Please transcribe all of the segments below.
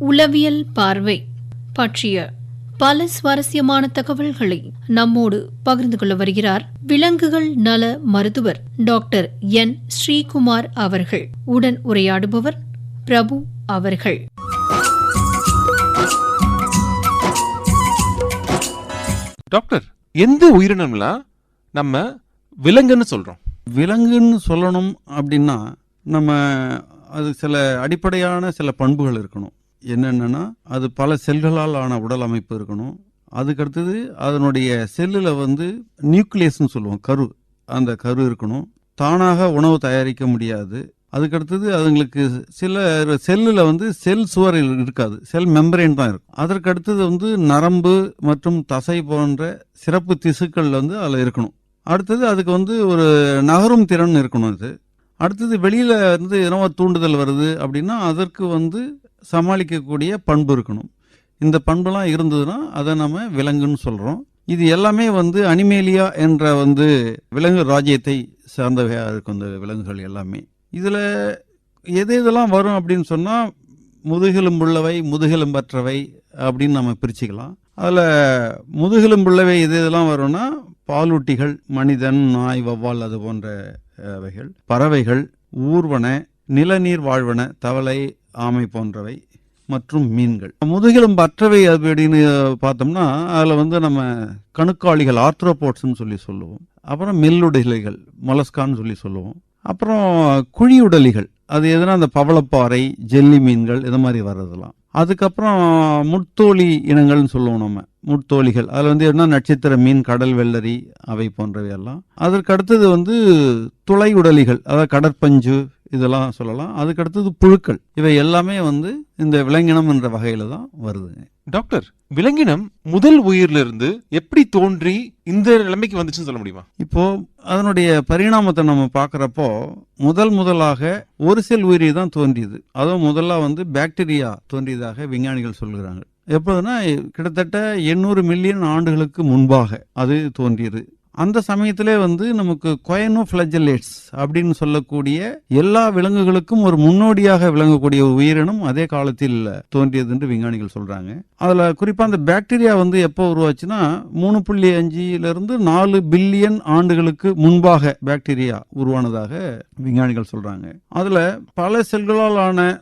உளவியல் பார்வை பற்றிய பல சுவாரஸ்யமான தகவல்களை நம்மோடு பகிர்ந்து கொள்ள வருகிறார் விலங்குகள் நல மருத்துவர் டாக்டர் என் ஸ்ரீகுமார் அவர்கள். உடன் உரையாடுபவர் பிரபு அவர்கள். டாக்டர், எந்த உயிரினம்லாம் நம்ம விலங்குன்னு சொல்றோம்? விலங்குன்னு சொல்லணும் அப்படின்னா நம்ம அது சில அடிப்படையான சில பண்புகள் இருக்கணும். என்னென்னா அது பல செல்களால் ஆன உடல் அமைப்பு இருக்கணும். அதுக்கடுத்தது அதனுடைய செல்லில் நியூக்ளியஸ்ன்னு சொல்லுவோம், கரு, அந்த கரு இருக்கணும். தானாக உணவு தயாரிக்க முடியாது. அதுக்கடுத்தது அதுங்களுக்கு சில செல்லில் செல் சுவர் இருக்காது, செல் மெம்பரேன் தான் இருக்கும். அதற்கடுத்தது நரம்பு மற்றும் தசை போன்ற சிறப்பு திசுக்கள் அதில் இருக்கணும். அடுத்தது அதுக்கு ஒரு நகரும் திறன் இருக்கணும். இது அடுத்தது வெளியில் என்னவோ தூண்டுதல் வருது அப்படின்னா அதற்கு சமாளிக்கக்கூடிய பண்பு இருக்கணும். இந்த பண்புலாம் இருந்ததுன்னா அதை நம்ம விலங்குன்னு சொல்கிறோம். இது எல்லாமே அனிமேலியா என்ற விலங்கு ராஜ்யத்தை சார்ந்தவையாக இருக்கும் இந்த விலங்குகள் எல்லாமே. இதில் எதெல்லாம் வரும் அப்படின்னு சொன்னால் முதுகெலும்புள்ளவை, முதுகெலும்பற்றவை அப்படின்னு நம்ம பிரிச்சுக்கலாம். அதில் முதுகெலும்புள்ளவை எதெல்லாம் வரும்னா பாலூட்டிகள், மனிதன், நாய், வவ்வால், அது போன்றவைகள், பறவைகள், ஊர்வன, நிலநீர் வாழ்வன, தவளை, ஆமை போன்றவை மற்றும் மீன்கள். முதுகெலும்பு அற்றவை அப்படின்னு பார்த்தோம்னா அதில் நம்ம கணுக்காளிகள், ஆர்த்ரோபோட்ஸ்ன்னு சொல்லி சொல்லுவோம். அப்புறம் மெல்லுடலிகள், மொலஸ்கான்னு சொல்லுவோம். அப்புறம் குழியுடலிகள், அது எதுனா அந்த பவளப்பாறை, ஜெல்லி மீன்கள், இது மாதிரி வர்றதெல்லாம். அதுக்கப்புறம் முட்தோலி இனங்கள்னு சொல்லுவோம் நம்ம, முட்தோலிகள். அதில் என்ன நட்சத்திர மீன், கடல் வெள்ளரி, அவை போன்றவை எல்லாம். அதற்கு அடுத்தது துளை உடலிகள், அதாவது கடற்பஞ்சு, இதெல்லாம் சொல்லலாம். அதுக்கு அடுத்தது புழுக்கள். இவை எல்லாமே இந்த விலங்கினம் என்ற வகையில தான் வருதுங்க. டாக்டர், விலங்கினம் முதல் உயிரிலிருந்து எப்படி தோன்றி இந்த நிலைமைக்கு வந்துச்சுன்னு சொல்ல முடியுமா? இப்போ அதனுடைய பரிணாமத்தை நம்ம பார்க்கறப்போ முதலாக ஒரு செல் உயிரி தான் தோன்றியது. அதுவும் முதல்ல பாக்டீரியா தோன்றியதாக விஞ்ஞானிகள் சொல்கிறாங்க. எப்போதுன்னா கிட்டத்தட்ட 800 மில்லியன் ஆண்டுகளுக்கு முன்பாக அது தோன்றியது. அந்த சமயத்திலே நமக்கு கொயனோஃப்ளஜெல்லேட்ஸ் அப்படின்னு சொல்லக்கூடிய எல்லா விலங்குகளுக்கும் ஒரு முன்னோடியாக விளங்கக்கூடிய ஒரு உயிரினம் அதே காலத்தில் தோன்றியது என்று விஞ்ஞானிகள் சொல்றாங்க. அதுல குறிப்பா அந்த பாக்டீரியா எப்போ உருவாச்சுன்னா 3.5 - 4 பில்லியன் ஆண்டுகளுக்கு முன்பாக பாக்டீரியா உருவானதாக விஞ்ஞானிகள் சொல்றாங்க. அதுல பல செல்களால் ஆன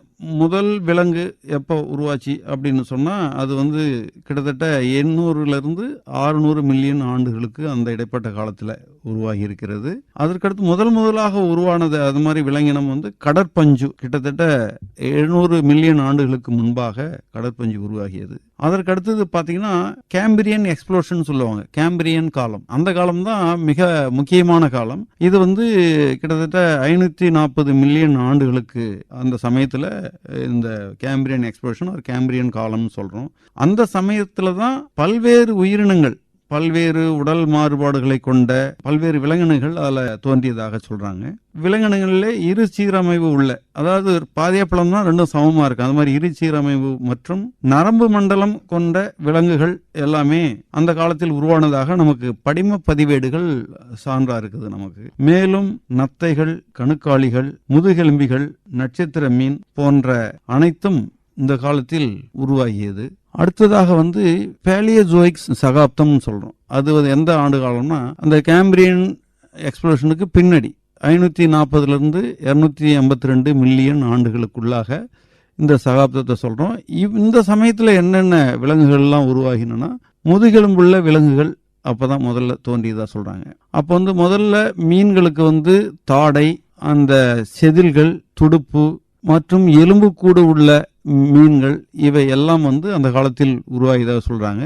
முதல் விலங்கு எப்போ உருவாச்சு அப்படின்னு சொன்னா அது கிட்டத்தட்ட 800 - 600 மில்லியன் ஆண்டுகளுக்கு அந்த இடைப்பட்ட காலத்துல உருவாகி இருக்கிறது. அதற்கடுத்து முதலாக உருவானது அது மாதிரி விலங்கினம் கடற்பஞ்சு. கிட்டத்தட்ட 700 மில்லியன் ஆண்டுகளுக்கு முன்பாக கடற்பஞ்சு உருவாகியது. அதற்கடுத்தது பாத்தீங்கன்னா கேம்பிரியன் எக்ஸ்ப்ளோஷன் சொல்லுவாங்க, கேம்பிரியன் காலம். அந்த காலம் தான் மிக முக்கியமான காலம். இது கிட்டத்தட்ட 540 மில்லியன் ஆண்டுகளுக்கு அந்த சமயத்துல இந்த கேம்பிரியன் எக்ஸ்ப்ளோஷன் ஒரு கேம்பிரியன் காலம்னு சொல்றோம். அந்த சமயத்துல தான் பல்வேறு உயிரினங்கள், பல்வேறு உடல் மாறுபாடுகளை கொண்ட பல்வேறு விலங்கினங்கள் அதில் தோன்றியதாக சொல்றாங்க. விலங்கினங்களிலே இரு சீரமைவு உள்ள, அதாவது பாதியப்பழம் தான் ரெண்டும் சமமா இருக்கு, அது மாதிரி இரு சீரமைவு மற்றும் நரம்பு மண்டலம் கொண்ட விலங்குகள் எல்லாமே அந்த காலத்தில் உருவானதாக நமக்கு படிம பதிவேடுகள் சான்றா இருக்குது நமக்கு. மேலும் நத்தைகள், கணுக்காளிகள், முதுகெலும்பிகள், நட்சத்திர மீன் போன்ற அனைத்தும் இந்த காலத்தில் உருவாகியது. அடுத்ததாக பேலியோசோயிக் சகாப்தம் சொல்றோம். அது எந்த ஆண்டு காலம்னா அந்த கேம்பிரியன் எக்ஸ்ப்ளோஷனுக்கு பின்னாடி 540 - 282 மில்லியன் ஆண்டுகளுக்குள்ளாக இந்த சகாப்தத்தை சொல்றோம். இந்த சமயத்துல என்னென்ன விலங்குகள் எல்லாம் உருவாகினா முதுகெலும்புள்ள விலங்குகள் அப்பதான் முதல்ல தோன்றியதா சொல்றாங்க. அப்போ முதல்ல மீன்களுக்கு தாடை, அந்த செதில்கள், துடுப்பு மற்றும் எலும்பு கூடு உள்ள மீன்கள், இவை எல்லாம் அந்த காலத்தில் உருவாகியதாக சொல்றாங்க.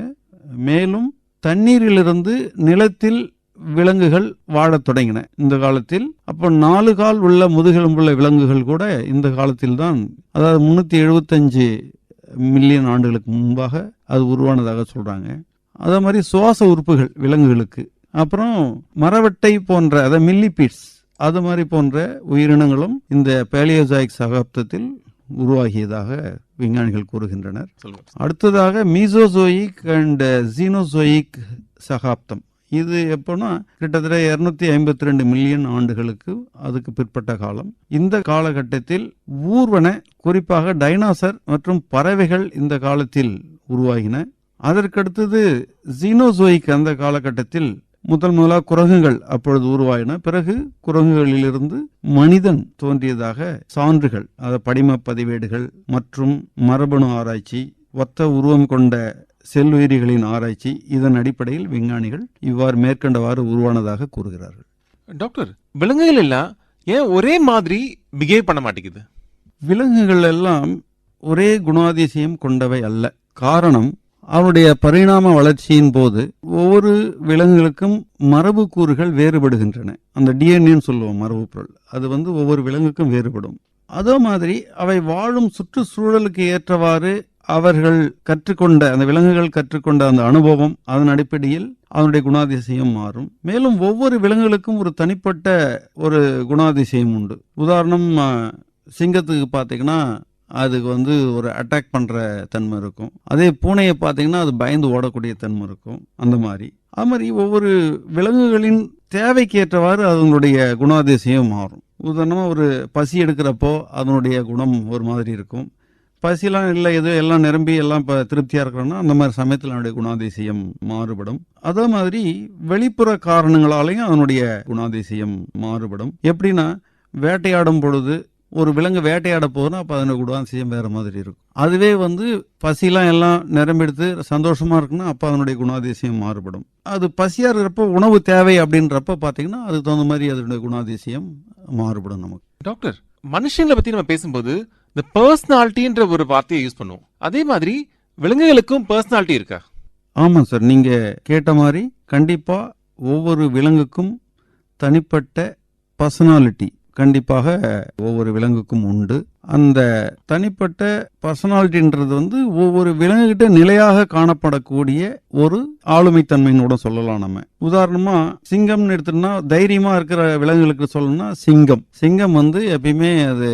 மேலும் தண்ணீரிலிருந்து நிலத்தில் விலங்குகள் வாழத் தொடங்கின இந்த காலத்தில். அப்ப 4 கால் உள்ள முதுகெலும்புள்ள விலங்குகள் கூட இந்த காலத்தில் தான், அதாவது 375 மில்லியன் ஆண்டுகளுக்கு முன்பாக அது உருவானதாக சொல்றாங்க. அதே மாதிரி சுவாச உறுப்புகள் விலங்குகளுக்கு, அப்புறம் மரவட்டை போன்ற, அதாவது மில்லிபீட்ஸ், அது மாதிரி போன்ற உயிரினங்களும் இந்த பேலியோசோயிக் சகாப்தத்தில் உருவாகியதாக விஞ்ஞானிகள் கூறுகின்றனர். அடுத்ததாக மீசோசோயிக் அண்ட் ஜீனோசோயிக் சகாப்தம், இது எப்போனா கிட்டத்தட்ட 252 மில்லியன் ஆண்டுகளுக்கு அதுக்கு பிற்பட்ட காலம். இந்த காலகட்டத்தில் ஊர்வன, குறிப்பாக டைனோசர் மற்றும் பறவைகள் இந்த காலத்தில் உருவாகின. அதற்கடுத்தது ஜீனோசோயிக் அந்த காலகட்டத்தில் முதலாக குரங்குகள் அப்பொழுது உருவாயின. பிறகு குரங்குகளிலிருந்து மனிதன் தோன்றியதாக சான்றுகள், அதாவது படிம பதிவேடுகள் மற்றும் மரபணு ஆராய்ச்சி, ஒத்த உருவம் கொண்ட செல்லுயிரிகளின் ஆராய்ச்சி, இதன் அடிப்படையில் விஞ்ஞானிகள் இவ்வாறு மேற்கண்டவாறு உருவானதாக கூறுகிறார்கள். டாக்டர், விலங்குகள் எல்லாம் ஏன் ஒரே மாதிரி பிஹேவ் பண்ண மாட்டேங்குது? விலங்குகள் எல்லாம் ஒரே குணாதிசயம் கொண்டவை அல்ல. காரணம், அவருடைய பரிணாம வளர்ச்சியின் போது ஒவ்வொரு விலங்குகளுக்கும் மரபு கூறுகள் வேறுபடுகின்றன. அந்த டிஎன்ஏன்னு சொல்லுவோம், மரபு பொருள், அது ஒவ்வொரு விலங்குக்கும் வேறுபடும். அதே மாதிரி அவை வாழும் சுற்றுச்சூழலுக்கு ஏற்றவாறு அவர்கள் கற்றுக்கொண்ட, அந்த விலங்குகள் கற்றுக்கொண்ட அந்த அனுபவம், அதன் அடிப்படையில் அதனுடைய குணாதிசயம் மாறும். மேலும் ஒவ்வொரு விலங்குகளுக்கும் ஒரு தனிப்பட்ட ஒரு குணாதிசயம் உண்டு. உதாரணம், சிங்கத்துக்கு பார்த்தீங்கன்னா அதுக்கு ஒரு அட்டாக் பண்ற தன்மை இருக்கும். அதே பூனையை பார்த்தீங்கன்னா அது பயந்து ஓடக்கூடிய தன்மை இருக்கும். அந்த மாதிரி ஒவ்வொரு விலங்குகளின் தேவைக்கு ஏற்றவாறு அதனுடைய குணாதிசயம் மாறும். உதாரணமா ஒரு பசி எடுக்கிறப்போ அதனுடைய குணம் ஒரு மாதிரி இருக்கும். பசிலாம் இல்லை, எது எல்லாம் நிரம்பி எல்லாம் திருப்தியா இருக்கிறோன்னா அந்த மாதிரி சமயத்தில் அதனுடைய குணாதிசயம் மாறுபடும். அதே மாதிரி வெளிப்புற காரணங்களாலையும் அதனுடைய குணாதிசயம் மாறுபடும். எப்படின்னா, வேட்டையாடும் பொழுது ஒரு விலங்கு வேட்டையாட போகுதுன்னா அப்போ அதனுடைய குணாதிசயம் வேற மாதிரி இருக்கும். அதுவே பசிலாம் எல்லாம் நிரம்பெடுத்து சந்தோஷமா இருக்குன்னா அப்போ அதனுடைய குணாதிசயம் மாறுபடும். அது பசியா இருக்கிறப்போ உணவு தேவை அப்படின்றப்ப பார்த்தீங்கன்னா அதுக்கு தகுந்த மாதிரி அதனுடைய குணாதிசயம் மாறுபடும் நமக்கு. டாக்டர், மனுஷங்களை பத்தி நம்ம பேசும்போது இந்த பர்சனாலிட்டின்ற ஒரு வார்த்தையை யூஸ் பண்ணுவோம். அதே மாதிரி விலங்குகளுக்கும் பர்சனாலிட்டி இருக்கா? ஆமாம் சார், நீங்க கேட்ட மாதிரி கண்டிப்பா ஒவ்வொரு விலங்குக்கும் தனிப்பட்ட பர்சனாலிட்டி கண்டிப்பாக ஒவ்வொரு விலங்குக்கும் உண்டு. அந்த தனிப்பட்ட பர்சனாலிட்டின்றது ஒவ்வொரு விலங்குகிட்ட நிலையாக காணப்படக்கூடிய ஒரு ஆளுமைத்தன்மைன்னு சொல்லலாம். நம்ம உதாரணமா சிங்கம்னு எடுத்தோம்னா, தைரியமா இருக்கிற விலங்குகளுக்கு சொல்லணும்னா சிங்கம் எப்பயுமே அது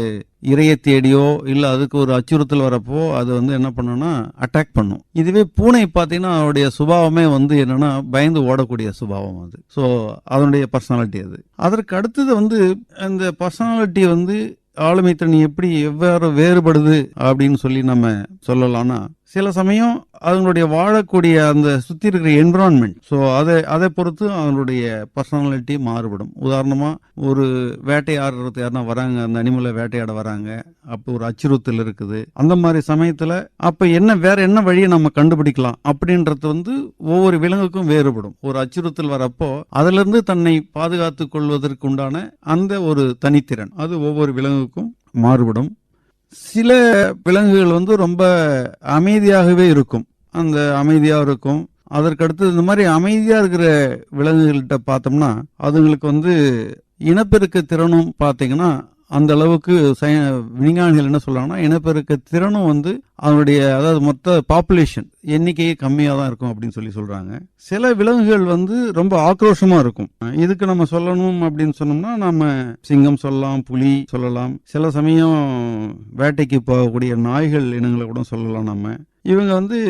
இரையை தேடியோ இல்ல அதுக்கு ஒரு அச்சுறுத்தல் வரப்போ அது என்ன பண்ணும்னா அட்டாக் பண்ணும். இதுவே பூனை பார்த்தீங்கன்னா அதனுடைய சுபாவமே என்னன்னா பயந்து ஓடக்கூடிய சுபாவம் அது. ஸோ அதனுடைய பர்சனாலிட்டி அது. அதற்கு அடுத்தது அந்த பர்சனாலிட்டி ஆளுமைத்தன்மை எவ்வாறு வேறுபடுது அப்படின்னு சொல்லி நம்ம சொல்லலாம்னா, சில சமயம் அதனுடைய வாழக்கூடிய அந்த சுத்தி இருக்கிற என்விரான்மெண்ட், ஸோ அதை பொறுத்து அவங்களுடைய பர்சனாலிட்டி மாறுபடும். உதாரணமா ஒரு வேட்டையாடுறது யாருன்னா வராங்க, அந்த அனிமலை வேட்டையாட வராங்க, அப்போ ஒரு அச்சுறுத்தல் இருக்குது. அந்த மாதிரி சமயத்துல அப்ப வேற என்ன வழியை நம்ம கண்டுபிடிக்கலாம் அப்படின்றது ஒவ்வொரு விலங்குக்கும் வேறுபடும். ஒரு அச்சுறுத்தல் வரப்போ அதுல இருந்து தன்னை பாதுகாத்துக் கொள்வதற்கு உண்டான அந்த ஒரு தனித்திறன் அது ஒவ்வொரு விலங்குக்கும் மாறுபடும். சில விலங்குகள் ரொம்ப அமைதியாகவே இருக்கும், அந்த அமைதியா இருக்கும். அதற்கடுத்து இந்த மாதிரி அமைதியா இருக்கிற விலங்குகள்கிட்ட பார்த்தோம்னா அதுங்களுக்கு இனப்பெருக்க திறனும் பார்த்தீங்கன்னா அந்த அளவுக்கு விஞ்ஞானிகள் என்ன சொல்றாங்கன்னா, இனப்பெருக்க திறனும் அதனுடைய அதாவது மொத்த பாப்புலேஷன் எண்ணிக்கையே கம்மியாக தான் இருக்கும் அப்படின்னு சொல்றாங்க. சில விலங்குகள் ரொம்ப ஆக்ரோஷமா இருக்கும். இதுக்கு நம்ம சொல்லணும் அப்படின்னு சொன்னோம்னா நம்ம சிங்கம் சொல்லலாம், புலி சொல்லலாம், சில சமயம் வேட்டைக்கு போகக்கூடிய நாய்கள் இனங்களை கூட சொல்லலாம். நம்ம இவங்க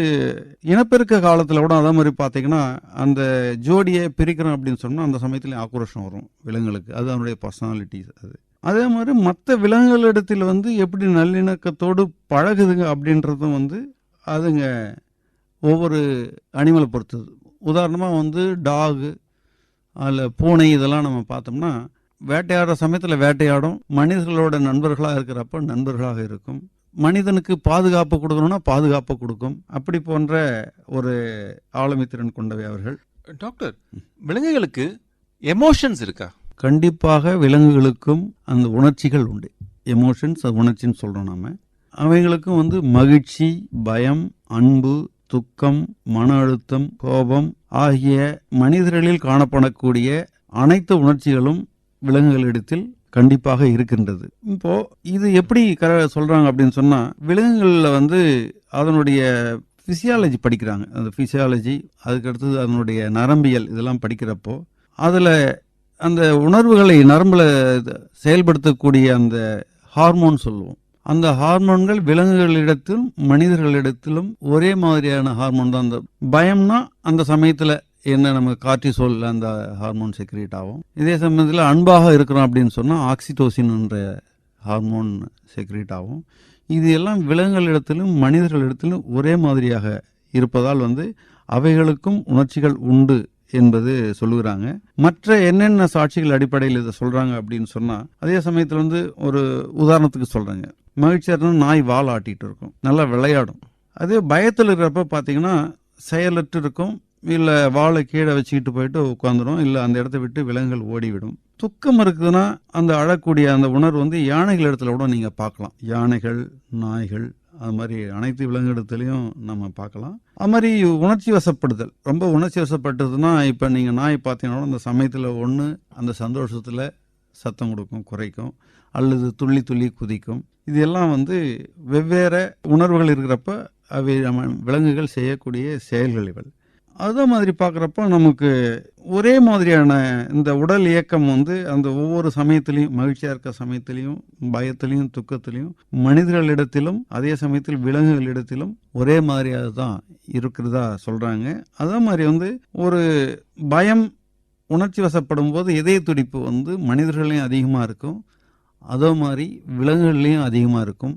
இனப்பெருக்க காலத்துல கூட அதே மாதிரி பாத்தீங்கன்னா அந்த ஜோடியை பிரிக்கிறோம் அப்படின்னு சொன்னா அந்த சமயத்துல ஆக்ரோஷம் வரும் விலங்குகளுக்கு. அது அதனுடைய பர்சனாலிட்டி அது. அதே மாதிரி மற்ற விலங்குகளிடத்தில் எப்படி நல்லிணக்கத்தோடு பழகுதுங்க அப்படின்றதும் அதுங்க ஒவ்வொரு அனிமலை பொறுத்தது. உதாரணமாக டாகு அதில் பூனை இதெல்லாம் நம்ம பார்த்தோம்னா வேட்டையாடுற சமயத்தில் வேட்டையாடும், மனிதர்களோட நண்பர்களாக இருக்கிறப்ப நண்பர்களாக இருக்கும், மனிதனுக்கு பாதுகாப்பு கொடுக்கணும்னா பாதுகாப்பு கொடுக்கும். அப்படி போன்ற ஒரு ஆளுமைத்திறன் கொண்டவை அவர்கள். டாக்டர், விலங்குகளுக்கு எமோஷன்ஸ் இருக்கா? கண்டிப்பாக விலங்குகளுக்கும் அந்த உணர்ச்சிகள் உண்டு. எமோஷன்ஸ், அது உணர்ச்சின்னு சொல்றோம் நாம. அவைகளுக்கும் மகிழ்ச்சி, பயம், அன்பு, துக்கம், மன அழுத்தம், கோபம் ஆகிய மனிதர்களில் காணப்படக்கூடிய அனைத்து உணர்ச்சிகளும் விலங்குகளிடத்தில் கண்டிப்பாக இருக்கின்றது. இப்போ இது எப்படி சொல்றாங்க அப்படின்னு சொன்னா, விலங்குகள்ல அதனுடைய பிசியாலஜி படிக்கிறாங்க. அந்த பிசியாலஜி, அதுக்கு அடுத்தது அதனுடைய நரம்பியல், இதெல்லாம் படிக்கிறப்போ அதுல அந்த உணர்வுகளை நரம்புல செயல்படுத்தக்கூடிய அந்த ஹார்மோன் சொல்லுவோம். அந்த ஹார்மோன்கள் விலங்குகளிடத்திலும் மனிதர்களிடத்திலும் ஒரே மாதிரியான ஹார்மோன் தான். அந்த பயம்னா அந்த சமயத்துல என்ன நம்ம கார்டிசோல் அந்த ஹார்மோன் செக்ரேட் ஆகும். இதே சமயத்தில் அன்பாக இருக்கிறோம் அப்படின்னு சொன்னால் ஆக்சிடோசின்ன்ற ஹார்மோன் செக்ரேட் ஆகும். இது எல்லாம் விலங்குகளிடத்திலும் மனிதர்களிடத்திலும் ஒரே மாதிரியாக இருப்பதால் அவைகளுக்கும் உணர்ச்சிகள் உண்டு என்பது சொல்லுகிறாங்க. மற்ற என்னென்ன சாட்சிகள் அடிப்படையில் இதை சொல்றாங்க அப்படின்னு சொன்னா, அதே சமயத்தில் ஒரு உதாரணத்துக்கு சொல்றாங்க, மகிழ்ச்சியா நாய் வால் ஆட்டிட்டு இருக்கும், நல்லா விளையாடும். அதே பயத்தில் இருக்கிறப்ப பார்த்தீங்கன்னா செயலற்று இருக்கும், இல்லை வாழை கீழே வச்சுக்கிட்டு போயிட்டு உட்காந்துரும், இல்லை அந்த இடத்த விட்டு விலங்குகள் ஓடிவிடும். துக்கம் இருக்குதுன்னா அந்த அழக்கூடிய அந்த உணர்வு யானைகள் இடத்துல கூட நீங்கள் பார்க்கலாம். யானைகள், நாய்கள், அது மாதிரி அனைத்து விலங்கிடத்துலையும் நம்ம பார்க்கலாம். அது மாதிரி உணர்ச்சி வசப்படுதல், ரொம்ப உணர்ச்சி வசப்பட்டதுன்னா, இப்போ நீங்கள் நாய் பார்த்தீங்கன்னா அந்த சமயத்தில் ஒன்று அந்த சந்தோஷத்தில் சத்தம் கொடுக்கும், குறைக்கும், அல்லது துள்ளி துள்ளி குதிக்கும். இது எல்லாம் வெவ்வேறு உணர்வுகள் இருக்கிறப்ப அவை நம்ம விலங்குகள் செய்யக்கூடிய செயல்கள் இவள். அதே மாதிரி பார்க்குறப்ப நமக்கு ஒரே மாதிரியான இந்த உடல் இயக்கம் அந்த ஒவ்வொரு சமயத்திலையும், மகிழ்ச்சியாக இருக்க சமயத்திலையும், பயத்திலையும், துக்கத்திலையும், மனிதர்களிடத்திலும் அதே சமயத்தில் விலங்குகளிடத்திலும் ஒரே மாதிரியாக தான் இருக்கிறதா சொல்கிறாங்க. அதே மாதிரி ஒரு பயம், உணர்ச்சி வசப்படும் போது இதய துடிப்பு மனிதர்களையும் அதிகமாக இருக்கும், அதே மாதிரி விலங்குகள்லையும் அதிகமாக இருக்கும்.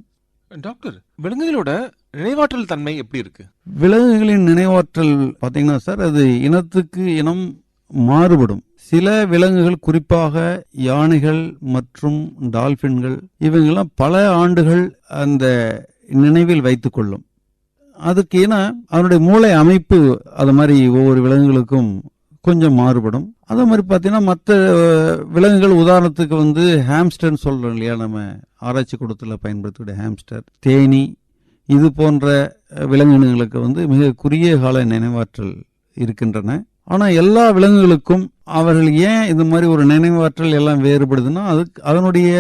டாக்டர், விலங்குகளோட நினைவாற்றல் தன்மை எப்படி இருக்கு? விலங்குகளின் நினைவாற்றல் பார்த்தீங்கன்னா சார், அது இனத்துக்கு இனம் மாறுபடும். சில விலங்குகள், குறிப்பாக யானைகள் மற்றும் டால்பின்கள், இவங்கெல்லாம் பல ஆண்டுகள் அந்த நினைவில் வைத்துக் கொள்ளும். அதுக்கு ஏன்னா அதனுடைய மூளை அமைப்பு அது மாதிரி ஒவ்வொரு விலங்குகளுக்கும் கொஞ்சம் மாறுபடும். அதே மாதிரி பார்த்தீங்கன்னா மற்ற விலங்குகள், உதாரணத்துக்கு ஹாம்ஸ்டர்ன்னு சொல்கிறோம் இல்லையா, நம்ம ஆராய்ச்சி கூடத்தில் பயன்படுத்தக்கூடிய ஹாம்ஸ்டர், தேனி, இது போன்ற விலங்கினங்களுக்கு மிக குறுகிய கால நினைவாற்றல் இருக்கின்றன. ஆனால் எல்லா விலங்குகளுக்கும் அவர்கள் ஏன் இது மாதிரி ஒரு நினைவாற்றல் எல்லாம் வேறுபடுதுன்னா, அதுக்கு அதனுடைய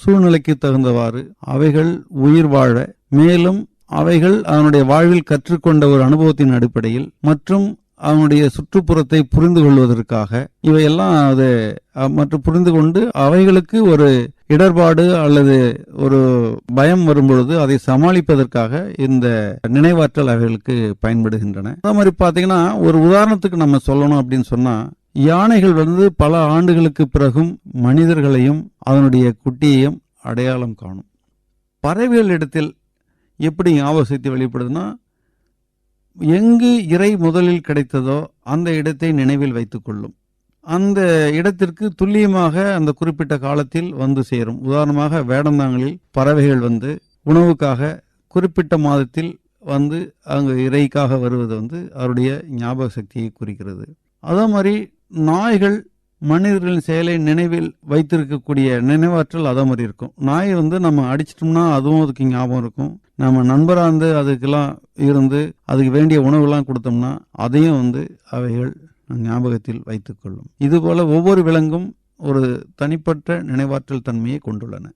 சூழ்நிலைக்கு தகுந்தவாறு அவைகள் உயிர் வாழ, மேலும் அவைகள் அதனுடைய வாழ்வில் கற்றுக்கொண்ட ஒரு அனுபவத்தின் அடிப்படையில் மற்றும் அவனுடைய சுற்றுப்புறத்தை புரிந்து கொள்வதற்காக இவையெல்லாம் அது மற்றும் புரிந்து கொண்டு அவைகளுக்கு ஒரு இடர்பாடு அல்லது ஒரு பயம் வரும்பொழுது அதை சமாளிப்பதற்காக இந்த நினைவாற்றல் அவைகளுக்கு பயன்படுகின்றன. அதே மாதிரி பார்த்தீங்கன்னா, ஒரு உதாரணத்துக்கு நம்ம சொல்லணும் அப்படின்னு சொன்னா, யானைகள் பல ஆண்டுகளுக்கு பிறகும் மனிதர்களையும் அதனுடைய குட்டியையும் அடையாளம் காணும். பறவைகளிடத்தில் எப்படி ஞாபக சக்தி வெளிப்படுதுன்னா, எங்கு இறை முதலில் கிடைத்ததோ அந்த இடத்தை நினைவில் வைத்துக் கொள்ளும். அந்த இடத்திற்கு துல்லியமாக அந்த குறிப்பிட்ட காலத்தில் சேரும். உதாரணமாக வேடந்தாங்களில் பறவைகள் உணவுக்காக குறிப்பிட்ட மாதத்தில் அங்கு இறைக்காக வருவது அவருடைய ஞாபக சக்தியை குறிக்கிறது. அதே மாதிரி நாய்கள் மனிதர்களின் செயலை நினைவில் வைத்திருக்கக்கூடிய நினைவாற்றல் அதே மாதிரி இருக்கும். நாய் நம்ம அடிச்சிட்டோம்னா அதுவும் அதுக்கு ஞாபகம் இருக்கும். நம்ம நண்பராக அதுக்கெல்லாம் இருந்து அதுக்கு வேண்டிய உணவுலாம் கொடுத்தோம்னா அதையும் அவைகள் ஞாபகத்தில் வைத்துக் கொள்ளும். இதுபோல ஒவ்வொரு விலங்கும் ஒரு தனிப்பட்ட நினைவாற்றல் தன்மையை கொண்டுள்ளன.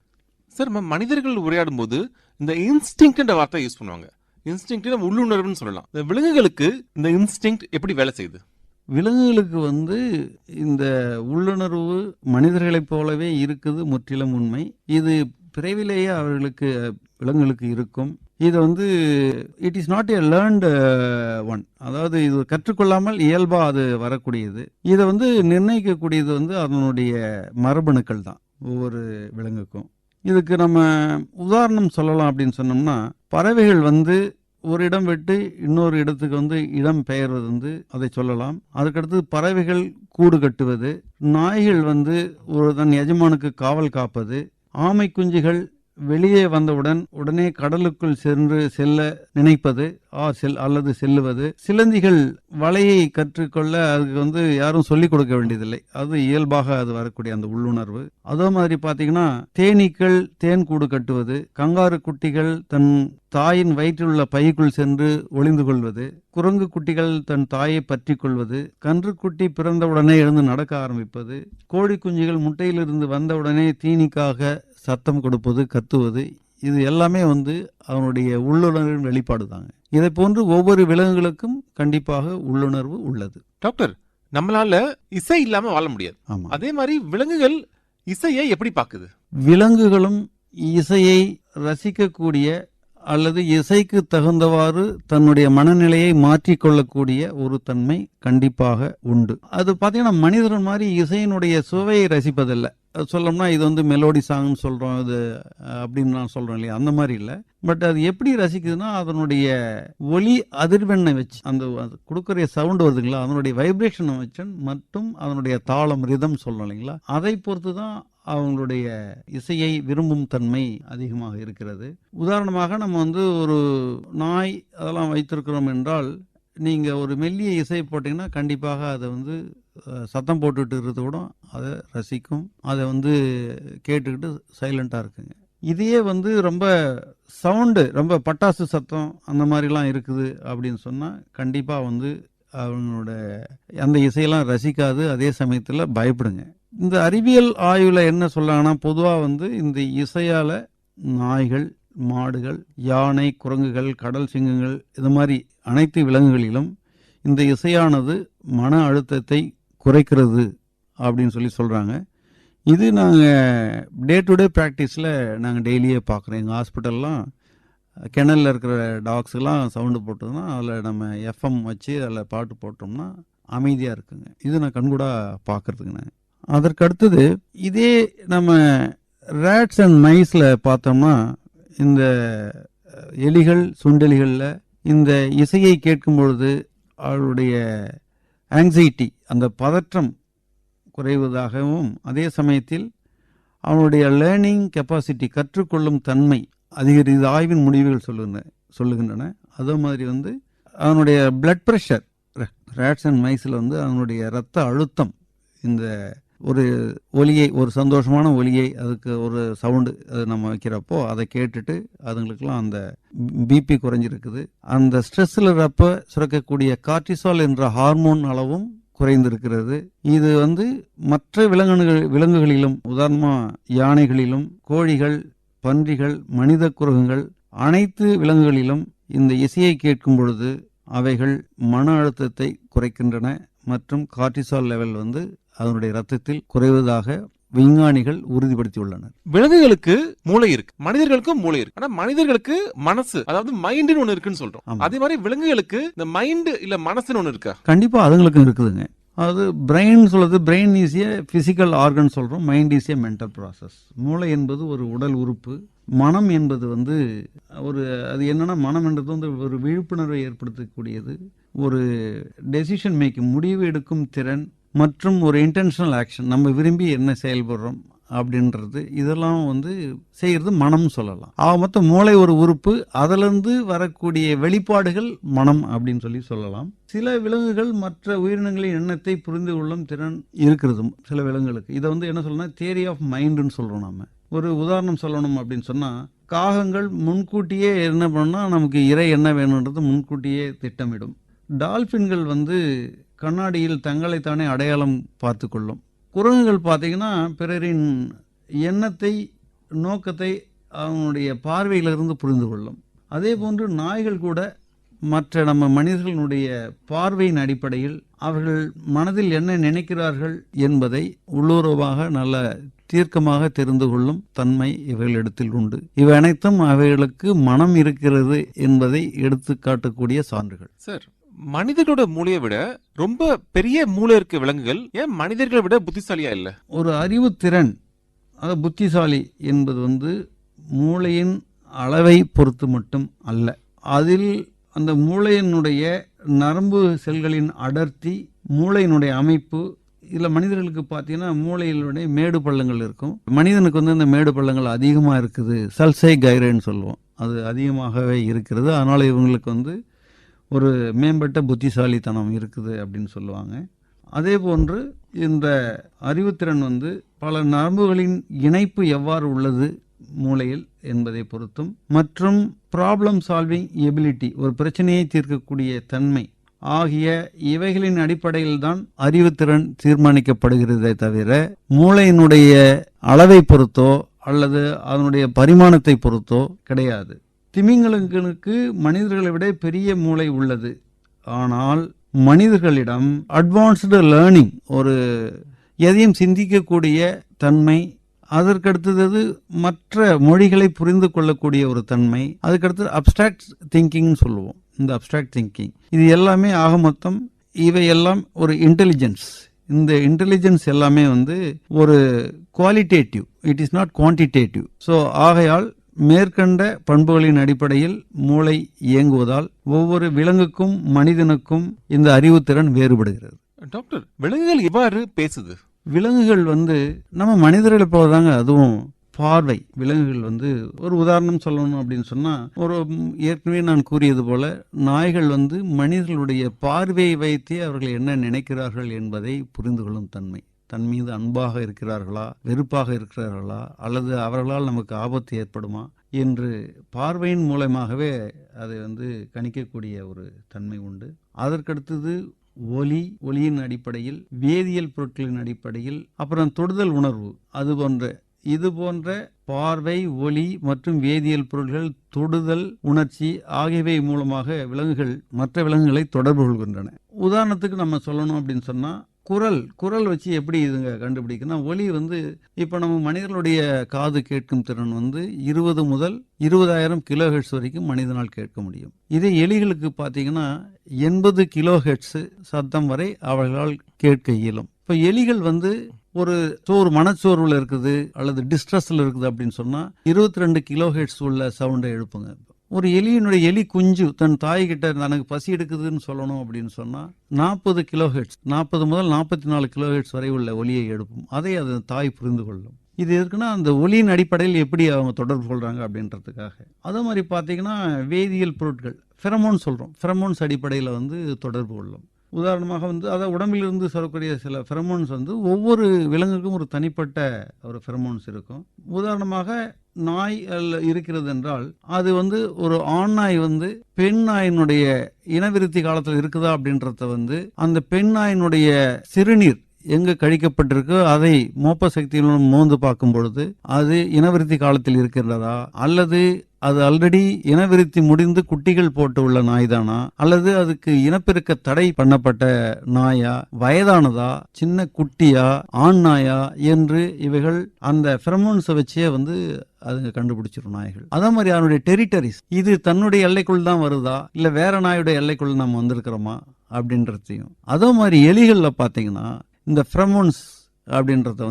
சார், மனிதர்கள் உரையாடும் போது இந்த இன்ஸ்டிங்க்ட் வார்த்தை யூஸ் பண்ணுவாங்க. இன்ஸ்டிங்க்ட் உள்ளுணர்வுன்னு சொல்லலாம். இந்த விலங்குகளுக்கு இந்த இன்ஸ்டிங்க்ட் எப்படி வேலை செய்யுது? விலங்குகளுக்கு இந்த உள்ளுணர்வு மனிதர்களைப் போலவே இருக்குது, முற்றிலும் உண்மை. இது பிறவிலேயே அவர்களுக்கு விலங்குகளுக்கு இருக்கும். இது it is not a learned one, அதாவது இது கற்றுக்கொள்ளாமல் இயல்பா அது வரக்கூடியது. இதை நிர்ணயிக்கக்கூடியது அதனுடைய மரபணுக்கள் தான் ஒவ்வொரு விலங்குக்கும். இதுக்கு நம்ம உதாரணம் சொல்லலாம் அப்படின்னு சொன்னோம்னா, பறவைகள் ஒரு இடம் விட்டு இன்னொரு இடத்துக்கு இடம் பெயர்வது அதை சொல்லலாம். அதுக்கடுத்து பறவைகள் கூடு கட்டுவது, நாய்கள் ஒரு தன் எஜமானுக்கு காவல் காப்பது, ஆமை குஞ்சுகள் வெளியே வந்தவுடன் உடனே கடலுக்குள் செல்ல நினைப்பது அல்லது செல்லுவது, சிலந்திகள் வலையை கற்றுக்கொள்ள அதுக்கு யாரும் சொல்லிக் கொடுக்க வேண்டியதில்லை, அது இயல்பாக அது வரக்கூடிய அந்த உள்ளுணர்வு. அதே மாதிரி பாத்தீங்கன்னா, தேனீக்கள் தேன் கூடு கட்டுவது, கங்காரு குட்டிகள் தன் தாயின் வயிற்றில் உள்ள பைக்குள் சென்று ஒளிந்து கொள்வது, குரங்கு குட்டிகள் தன் தாயை பற்றி கொள்வது, கன்றுக்குட்டி பிறந்தவுடனே எழுந்து நடக்க ஆரம்பிப்பது, கோழி குஞ்சுகள் முட்டையிலிருந்து வந்தவுடனே தீனிக்காக சத்தம் கொடுப்பது, கத்துவது, இது எல்லாமே அவனுடைய உள்ளுணர்வின் வெளிப்பாடு தாங்க. இதை போன்று ஒவ்வொரு விலங்குகளுக்கும் கண்டிப்பாக உள்ளுணர்வு உள்ளது. டாக்டர், நம்மளால இசை இல்லாம வாழ முடியாது. அதே மாதிரி விலங்குகள் இசையை எப்படி பாக்குது? விலங்குகளும் இசையை ரசிக்கக்கூடிய அல்லது இசைக்கு தகுந்தவாறு தன்னுடைய மனநிலையை மாற்றிக்கொள்ளக்கூடிய ஒரு தன்மை கண்டிப்பாக உண்டு. அது பார்த்தீங்கன்னா மனிதர்கள் மாதிரி இசையினுடைய சுவையை ரசிப்பதில்லை. சொல்லணும்னா இது வந்து மெலோடி சாங்னு சொல்கிறோம், இது அப்படின்னு நான் சொல்கிறோம் இல்லையா, அந்த மாதிரி இல்லை. பட் அது எப்படி ரசிக்குதுன்னா அதனுடைய ஒலி அதிர்வெண்ணை வச்சு, அந்த கொடுக்குற சவுண்டு வருதுங்களா, அதனுடைய வைப்ரேஷனை வச்சு மற்றும் அதனுடைய தாளம் ரிதம் சொல்கிறோம் இல்லைங்களா, அதை பொறுத்து தான் அவங்களுடைய இசையை விரும்பும் தன்மை அதிகமாக இருக்கிறது. உதாரணமாக நம்ம வந்து ஒரு நாய் அதெல்லாம் வைத்திருக்கிறோம் என்றால், நீங்கள் ஒரு மெல்லிய இசை போட்டிங்கன்னா கண்டிப்பாக அதை வந்து சத்தம் போட்டுட்டு இருக்கிறத கூட அதை ரசிக்கும், அதை வந்து கேட்டுக்கிட்டு சைலண்ட்டாக இருக்குங்க. இதையே வந்து ரொம்ப சவுண்டு, ரொம்ப பட்டாசு சத்தம் அந்த மாதிரிலாம் இருக்குது அப்படின்னு சொன்னால் கண்டிப்பாக வந்து அவங்களோட அந்த இசையெல்லாம் ரசிக்காது, அதே சமயத்தில் பயப்படுங்க. இந்த அறிவியல் ஆய்வில் என்ன சொல்கிறாங்கன்னா, பொதுவாக வந்து இந்த இசையால் நாய்கள், மாடுகள், யானை, குரங்குகள், கடல் சிங்கங்கள் இது மாதிரி அனைத்து விலங்குகளிலும் இந்த இசையானது மன அழுத்தத்தை குறைக்கிறது அப்படின்னு சொல்கிறாங்க. இது நாங்கள் டே டு டே ப்ராக்டிஸில் நாங்கள் டெய்லியே பார்க்குறோம். எங்கள் ஹாஸ்பிட்டல்லாம் கிணலில் இருக்கிற டாக்ஸுக்கெல்லாம் சவுண்டு போட்டோம்னா அதில் நம்ம எஃப்எம் வச்சு அதில் பாட்டு போட்டோம்னா அமைதியாக இருக்குங்க. இது நான் கண்கூடாக பார்க்குறதுக்குண்ணே. அதற்கு அடுத்தது இதே நம்ம ரேட்ஸ் அண்ட் மைஸில் பார்த்தோம்னா, இந்த எலிகள், சுண்டெலிகளில் இந்த இசையை கேட்கும் பொழுது அவளுடைய ஆங்ஸைட்டி, அந்த பதற்றம் குறைவதாகவும், அதே சமயத்தில் அவனுடைய லேர்னிங் கெப்பாசிட்டி, கற்றுக்கொள்ளும் தன்மை அதிகரித்து ஆய்வின் முடிவுகள் சொல்லுகின்றன. அதே மாதிரி வந்து அவனுடைய பிளட் ப்ரெஷர், ரேட்ஸ் அண்ட் மைஸில் வந்து அவனுடைய இரத்த அழுத்தம், இந்த ஒரு ஒலியை, ஒரு சந்தோஷமான ஒலியை, அதுக்கு ஒரு சவுண்டு அது நம்ம வைக்கிறப்போ அதை கேட்டுட்டு அதுங்களுக்கெல்லாம் அந்த பிபி குறைஞ்சிருக்குது. அந்த ஸ்ட்ரெஸ்ஸில் இருப்ப சுரக்கக்கூடிய கார்டிசால் என்ற ஹார்மோன் அளவும் குறைந்திருக்கிறது. இது வந்து மற்ற விலங்குகளிலும், உதாரணமாக யானைகளிலும், கோழிகள், பன்றிகள், மனித குரங்குகள், அனைத்து விலங்குகளிலும் இந்த இசையை கேட்கும் பொழுது அவைகள் மன அழுத்தத்தை குறைக்கின்றன மற்றும் கார்டிசால் லெவல் வந்து அதனுடைய ரத்தத்தில் குறைவதாக விஞ்ஞானிகள் உறுதிப்படுத்தியுள்ளனர். விலங்குகளுக்கு மூளை இருக்கு, மனிதர்களுக்கும் மூளை இருக்கு. ஆனா மனிதர்களுக்கு மனசு, அதாவது மைண்ட்னு ஒண்ணு இருக்குன்னு சொல்றோம். அதே மாதிரி விலங்குகளுக்கு இந்த மைண்ட் இல்ல மனசுன்னு ஒண்ணு இருக்கா? கண்டிப்பா அதுங்களுக்கும் இருக்குதுங்க. அது பிரெயின் சொல்றது, brain is a physical organ சொல்றோம், mind is a mental process. மூளை என்பது ஒரு உடல் உறுப்பு. மனம் என்பது வந்து ஒரு, அது என்னன்னா, மனம் என்றது வந்து ஒரு விழிப்புணர்வை ஏற்படுத்தக்கூடியது, ஒரு டெசிஷன் மேக்கிங், முடிவு எடுக்கும் திறன் மற்றும் ஒரு இன்டென்ஷனல் ஆக்ஷன், நம்ம விரும்பி என்ன செயல்படுறோம் அப்படின்றது, இதெல்லாம் வந்து செய்யறது மனம் சொல்லலாம். மொத்தம் மூளை ஒரு உறுப்பு, அதிலிருந்து வரக்கூடிய வெளிப்பாடுகள் மனம் அப்படின்னு சொல்லலாம். சில விலங்குகள் மற்ற உயிரினங்களின் எண்ணத்தை புரிந்து கொள்ளும் திறன் இருக்கிறது சில விலங்குகளுக்கு. இதை வந்து என்ன சொல்லணும், தியரி ஆஃப் மைண்டுன்னு சொல்றோம். நம்ம ஒரு உதாரணம் சொல்லணும் அப்படின்னு சொன்னா, காகங்கள் முன்கூட்டியே என்ன பண்ணா, நமக்கு இறை என்ன வேணுன்றது முன்கூட்டியே திட்டமிடும். டால்பின்கள் வந்து கண்ணாடியில் தங்களைத்தானே அடையாளம் பார்த்து கொள்ளும். குரங்குகள் பார்த்தீங்கன்னா பிறரின் எண்ணத்தை, நோக்கத்தை அவனுடைய பார்வையிலிருந்து புரிந்து கொள்ளும். அதே போன்று நாய்கள் கூட மற்ற நம்ம மனிதர்களுடைய பார்வையின் அடிப்படையில் அவர்கள் மனதில் என்ன நினைக்கிறார்கள் என்பதை உள்ளுறவாக நல்ல தீர்க்கமாக தெரிந்து கொள்ளும் தன்மை இவைகளிடத்தில் உண்டு. இவை அனைத்தும் அவைகளுக்கு மனம் இருக்கிறது என்பதை எடுத்து காட்டக்கூடிய சான்றுகள். சார், மனிதர்களோட மூளையை விட ரொம்ப பெரிய மூளை இருக்க விலங்குகள் ஏன் மனிதர்களை விட புத்திசாலியா இல்ல? ஒரு அறிவு திறன், அது புத்திசாலி என்பது வந்து மூளையின் அளவை பொறுத்து மட்டும் அல்ல, அதில் அந்த மூளையினுடைய நரம்பு செல்களின் அடர்த்தி, மூளையினுடைய அமைப்பு. இதில் மனிதர்களுக்கு பார்த்தீங்கன்னா மூளையினுடைய மேடு பள்ளங்கள் இருக்கும். மனிதனுக்கு வந்து இந்த மேடு பள்ளங்கள் அதிகமாக இருக்குது, சல்சை கைரேன்னு சொல்லுவோம், அது அதிகமாகவே இருக்கிறது. அதனால் இவங்களுக்கு வந்து ஒரு மேம்பட்ட புத்திசாலித்தனம் இருக்குது அப்படின்னு சொல்லுவாங்க. அதே போன்று இந்த அறிவுத்திறன் வந்து பல நரம்புகளின் இணைப்பு எவ்வாறு உள்ளது மூளையில் என்பதை பொறுத்தும், மற்றும் ப்ராப்ளம் சால்விங் எபிலிட்டி, ஒரு பிரச்சனையை தீர்க்கக்கூடிய தன்மை ஆகிய இவைகளின் அடிப்படையில் தான் அறிவுத்திறன் தீர்மானிக்கப்படுகிறதே தவிர மூளையினுடைய அளவை பொறுத்தோ அல்லது அதனுடைய பரிமாணத்தை பொறுத்தோ கிடையாது. திமிங்கலங்களுக்கு மனிதர்களை விட பெரிய மூளை உள்ளது. ஆனால் மனிதர்களிடம் அட்வான்ஸ்டு லேர்னிங், ஒரு எதையும் சிந்திக்கக்கூடிய தன்மை அதற்கடுத்தது மற்ற மொழிகளை புரிந்து கொள்ளக்கூடிய ஒரு தன்மை, அதுக்கடுத்து அப்டிராக்ட் திங்கிங் சொல்லுவோம். இந்த அப்டிராக்ட் திங்கிங் இது எல்லாமே ஆக மொத்தம் இவையெல்லாம் ஒரு இன்டெலிஜென்ஸ். இந்த இன்டெலிஜென்ஸ் எல்லாமே ஒரு qualitative, it is not quantitative. So ஆகையால் மேற்கண்ட பண்புகளின் அடிப்படையில் மூளை இயங்குவதால் ஒவ்வொரு விலங்குக்கும் மனிதனுக்கும் இந்த அறிவுத்திறன் வேறுபடுகிறது. டாக்டர், விலங்குகள் எவ்வாறு பேசுது? விலங்குகள் நம்ம மனிதர்களை போலதாங்க அதுவும் பார்வை. விலங்குகள் ஒரு உதாரணம் சொல்லணும் அப்படின்னு சொன்னா, ஏற்கனவே நான் கூறியது போல நாய்கள் மனிதர்களுடைய பார்வையை வைத்தே அவர்கள் என்ன நினைக்கிறார்கள் என்பதை புரிந்து கொள்ளும் தன்மை. தன் மீது அன்பாக இருக்கிறார்களா, வெறுப்பாக இருக்கிறார்களா, அல்லது அவர்களால் நமக்கு ஆபத்து ஏற்படுமா என்று பார்வையின் மூலமாகவே அதை கணிக்கக்கூடிய ஒரு தன்மை உண்டு. அதற்கடுத்தது ஒலியின் அடிப்படையில், வேதியியல் பொருட்களின் அடிப்படையில், அப்புறம் தொடுதல் உணர்வு, இது போன்ற பார்வை, ஒலி மற்றும் வேதியியல் பொருட்கள், தொடுதல் உணர்ச்சி ஆகியவை மூலமாக விலங்குகள் மற்ற விலங்குகளை தொடர்பு கொள்கின்றன. உதாரணத்துக்கு நம்ம சொல்லணும் அப்படின்னு சொன்னா, குரல் வச்சு எப்படி இதுங்க கண்டுபிடிக்குன்னா, ஒலி இப்போ நம்ம மனிதர்களுடைய காது கேட்கும் திறன் 20 முதல் 20,000 கிலோஹெர்ட்ஸ் வரைக்கும் மனிதனால் கேட்க முடியும். இதே எலிகளுக்கு பார்த்தீங்கன்னா 80 கிலோஹெர்ட்ஸ் சத்தம் வரை அவர்களால் கேட்க இயலும். இப்போ எலிகள் ஒரு மனச்சோர்வுல இருக்குது அல்லது டிஸ்ட்ரெஸ்ல இருக்குது அப்படின்னு சொன்னா 22 கிலோஹெர்ட்ஸ் உள்ள சவுண்டை எழுப்புங்க. ஒரு எலி குஞ்சு தன் தாய்கிட்ட தனக்கு பசி எடுக்குதுன்னு சொல்லணும் அப்படின்னு சொன்னா 40 கிலோஹெர்ட்ஸ், 40 முதல் 44 கிலோஹெர்ட்ஸ் வரை உள்ள ஒலியை எழுப்பும். அதை அது தாய் புரிந்து கொள்ளும். இது இருக்குன்னா அந்த ஒலியின் அடிப்படையில் எப்படி அவங்க தொடர்பு கொள்றாங்க அப்படின்றதுக்காக. அதே மாதிரி பார்த்தீங்கன்னா வேதியியல் பொருட்கள், ஃபெரமோன் சொல்றோம், ஃபெரமோன்ஸ் அடிப்படையில் தொடர்பு கொள்ளும். உதாரணமாக அதை உடம்பிலிருந்து சொல்லக்கூடிய சில ஃபெரமோன்ஸ் ஒவ்வொரு விலங்குக்கும் ஒரு தனிப்பட்ட ஒரு ஃபெரமோன்ஸ் இருக்கும். உதாரணமாக நாய் இருக்கிறது என்றால் அது ஒரு ஆண் நாய் பெண் நாயினுடைய இனவிருத்தி காலத்தில் இருக்குதா அப்படின்றத அந்த பெண் நாயினுடைய சிறுநீர் எங்க கழிக்கப்பட்டிருக்கோ அதை மோப்ப சக்தியுடன் மோந்து பார்க்கும் பொழுது அது இனவிருத்தி காலத்தில் இருக்கிறதா, அல்லது அது ஆல்ரெடி இனவிருத்தி முடிந்து குட்டிகள் போட்டு உள்ள நாய் தானா, அல்லது அதுக்கு இனப்பெருக்க தடை பண்ணப்பட்ட நாயா, வயதானதா, சின்ன குட்டியா, ஆண் நாயா என்று இவைகள் அந்த ஃபெரமோன்ஸை வச்சே அதுங்க கண்டுபிடிச்சிரும் நாய்கள். அதே மாதிரி அதனுடைய டெரிட்டரிஸ், இது தன்னுடைய எல்லைக்குள் தான் வருதா இல்ல வேற நாயுடைய எல்லைக்குள் நம்ம வந்திருக்கிறோமா அப்படின்றதையும். அதே மாதிரி எலிகள்ல பாத்தீங்கன்னா இந்த ஃபெரமோன்ஸ் அப்படின்றத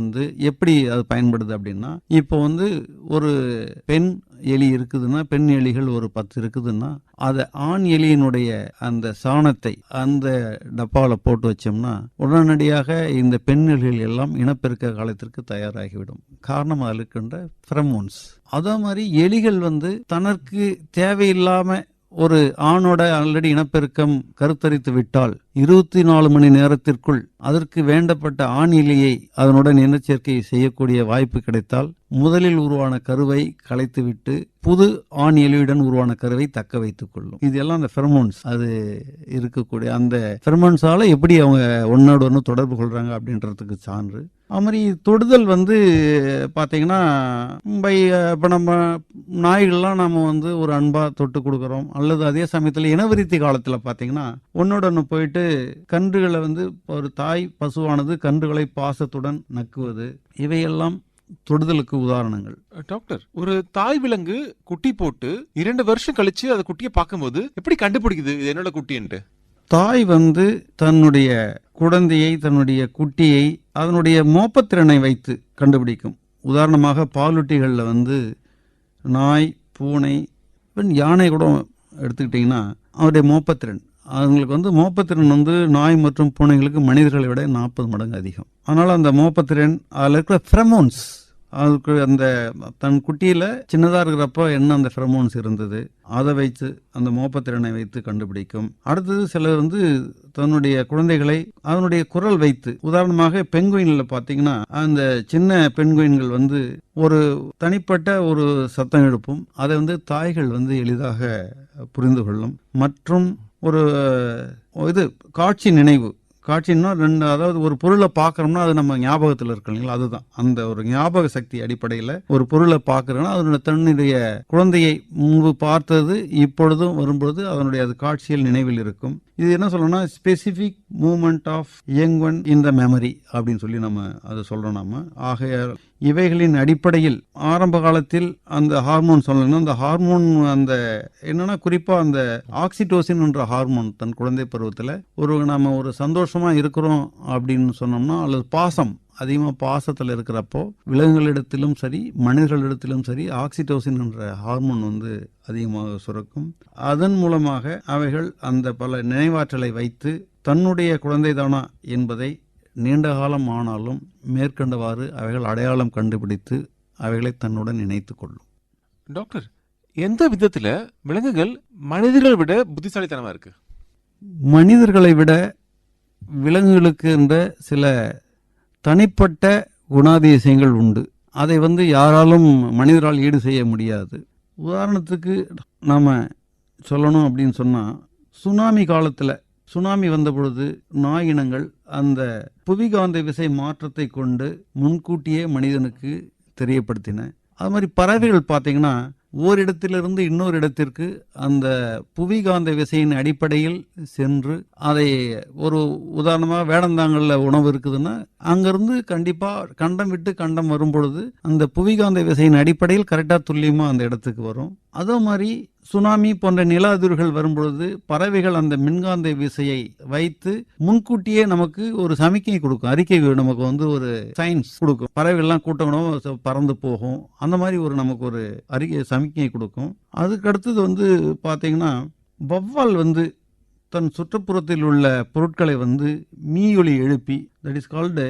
எப்படி அது பயன்படுது அப்படின்னா, இப்போ ஒரு பெண் எலி இருக்குதுன்னா, பெண் எலிகள் ஒரு 10 இருக்குதுன்னா, அதை ஆண் எலியினுடைய அந்த சாணத்தை அந்த டப்பாவில் போட்டு வச்சோம்னா உடனடியாக இந்த பெண் எலிகள் எல்லாம் இனப்பெருக்க காலத்திற்கு தயாராகிவிடும். காரணம் அதில் இருக்கின்ற ஃபெரமோன்ஸ். அதே மாதிரி எலிகள் தனக்கு தேவையில்லாம ஒரு ஆணோட ஆல்ரெடி இனப்பெருக்கம் கருத்தரித்து விட்டால் 24 மணி நேரத்திற்குள் அதற்கு வேண்டப்பட்ட ஆண் எலியை அதனுடன் இனச்சேர்க்கை செய்யக்கூடிய வாய்ப்பு கிடைத்தால் முதலில் உருவான கருவை கலைத்துவிட்டு புது ஆண் எலியுடன் உருவான கருவை தக்க வைத்துக் கொள்ளும். இது எல்லாம் அந்த ஃபெரமோன்ஸ், அது இருக்கக்கூடிய அந்த ஃபெரமோன்ஸால எப்படி அவங்க ஒன்னோட ஒன்று தொடர்பு கொள்றாங்க அப்படின்றதுக்கு சான்று. அது மாதிரி தொடுதல் பார்த்தீங்கன்னா இப்போ நம்ம நாய்கள்லாம் நம்ம ஒரு அன்பா தொட்டு கொடுக்குறோம், அல்லது அதே சமயத்தில் இனவிருத்தி காலத்தில் பார்த்தீங்கன்னா ஒன்னோட ஒன்று போயிட்டு கன்றுகளை ஒரு தாய் பசுவானது கன்றுகளை பாசத்துடன் நக்குவது, இவையெல்லாம் தொடுதலுக்கு உதாரணங்கள். டாக்டர், ஒரு தாய் விலங்கு குட்டி போட்டு 2 வருஷம் கழிச்சு அந்த குட்டியை பார்க்கும்போது எப்படி கண்டுபிடிக்குது இது என்னோட குட்டின்ட்டு? தாய் தன்னுடைய குழந்தையை, தன்னுடைய குட்டியை அதனுடைய மோப்பத்திறனை வைத்து கண்டுபிடிக்கும். உதாரணமாக பாலூட்டிகளில் நாய், பூனை, யானை கூட எடுத்துக்கிட்டிங்கன்னா அவருடைய மோப்பத்திறன், அவங்களுக்கு மோப்பத்திறன் நாய் மற்றும் பூனைகளுக்கு மனிதர்களை விட 40 மடங்கு அதிகம். அதனால் அந்த மோப்பத்திறன், அதில் இருக்கிற ஃபெரமோன்ஸ், அதுக்கு அந்த தன் குட்டியில் சின்னதாக இருக்கிறப்போ என்ன அந்த ஃபெரமோன்ஸ் இருந்தது அதை வைத்து அந்த மோப்பத்திறனை வைத்து கண்டுபிடிக்கும். அடுத்தது சிலர் தன்னுடைய குழந்தைகளை அதனுடைய குரல் வைத்து, உதாரணமாக பெண்குயினில் பார்த்தீங்கன்னா அந்த சின்ன பெண்குயின்கள் ஒரு தனிப்பட்ட ஒரு சத்தம் எழுப்பும். அதை தாய்கள் எளிதாக புரிந்து கொள்ளும். மற்றும் ஒரு காட்சி நினைவு, காட்சின்னா அதாவது ஒரு பொருளை பார்க்கறோம்னா அது நம்ம ஞாபகத்தில் இருக்கு இல்லைங்களா, அதுதான் அந்த ஒரு ஞாபக சக்தி அடிப்படையில் ஒரு பொருளை பார்க்கறோம்னா அதனுடைய தன்னுடைய குழந்தையை முன்பு பார்த்தது இப்பொழுதும் வரும்பொழுது அதனுடைய அது காட்சியில் நினைவில் இருக்கும். இது என்ன சொல்லணும்னா specific moment of young one in the memory அப்படின்னு சொல்லி நம்ம அதை சொல்றோம். நம்ம ஆகையால் இவைகளின் அடிப்படையில் ஆரம்ப காலத்தில் அந்த ஹார்மோன் சொல்லணும். அந்த ஹார்மோன் அந்த என்னன்னா குறிப்பாக அந்த ஆக்சிடோசின் என்ற ஹார்மோன் தன் குழந்தை பருவத்தில் நம்ம ஒரு சந்தோஷமா இருக்கிறோம் அப்படின்னு சொன்னோம்னா, அல்லது பாசம் அதிகமாக பாசத்தில் இருக்கிறப்போ விலங்குகளிடத்திலும் சரி மனிதர்களிடத்திலும் சரி ஆக்சிடோசின் என்ற ஹார்மோன் அதிகமாக சுரக்கும். அதன் மூலமாக அவைகள் அந்த பல நினைவாற்றலை வைத்து தன்னுடைய குழந்தைதானா என்பதை நீண்ட காலம் ஆனாலும் மேற்கண்டவாறு அவைகள் அடையாளம் கண்டுபிடித்து அவைகளை தன்னுடன் இணைத்து கொள்ளும். டாக்டர், எந்த விதத்துல விலங்குகள் மனிதர்களை விட புத்திசாலித்தனமா இருக்கு? மனிதர்களை விட விலங்குகளுக்கு என்ற சில தனிப்பட்ட குணாதிசயங்கள் உண்டு. அதை யாராலும் மனிதரால் ஈடு செய்ய முடியாது. உதாரணத்துக்கு நாம சொல்லணும் அப்படின்னு சொன்னா, சுனாமி காலத்துல சுனாமி வந்த பொழுது நாய் இனங்கள் அந்த புவிகாந்த விசை மாற்றத்தை கொண்டு முன்கூட்டியே மனிதனுக்கு தெரியப்படுத்தின. அது மாதிரி பறவைகள் பார்த்தீங்கன்னா ஓரிடத்திலிருந்து இன்னொரு இடத்திற்கு அந்த புவிகாந்த விசையின் அடிப்படையில் சென்று அதை ஒரு உதாரணமாக வேடந்தாங்கல்ல உணவு இருக்குதுன்னா அங்கிருந்து கண்டிப்பாக கண்டம் விட்டு கண்டம் வரும் பொழுது அந்த புவிகாந்த விசையின் அடிப்படையில் கரெக்டாக துல்லியமாக அந்த இடத்துக்கு வரும். அதே மாதிரி சுனாமி போன்ற நில அதிர்வுகள் வரும்பொழுது பறவைகள் அந்த மின்காந்த விசையை வைத்து முன்கூட்டியே நமக்கு ஒரு சமிக்கை கொடுக்கும், அறிக்கை நமக்கு ஒரு சயின்ஸ் கொடுக்கும். பறவைகள்லாம் கூட்டணும் பறந்து போகும், அந்த மாதிரி நமக்கு ஒரு அறிக்கை சமிக்கை கொடுக்கும். அதுக்கு அடுத்தது பார்த்தீங்கன்னா வௌவால் தன் சுற்றுப்புறத்தில் உள்ள பொருட்களை மீயொலி எழுப்பி, தட் இஸ் கால்டு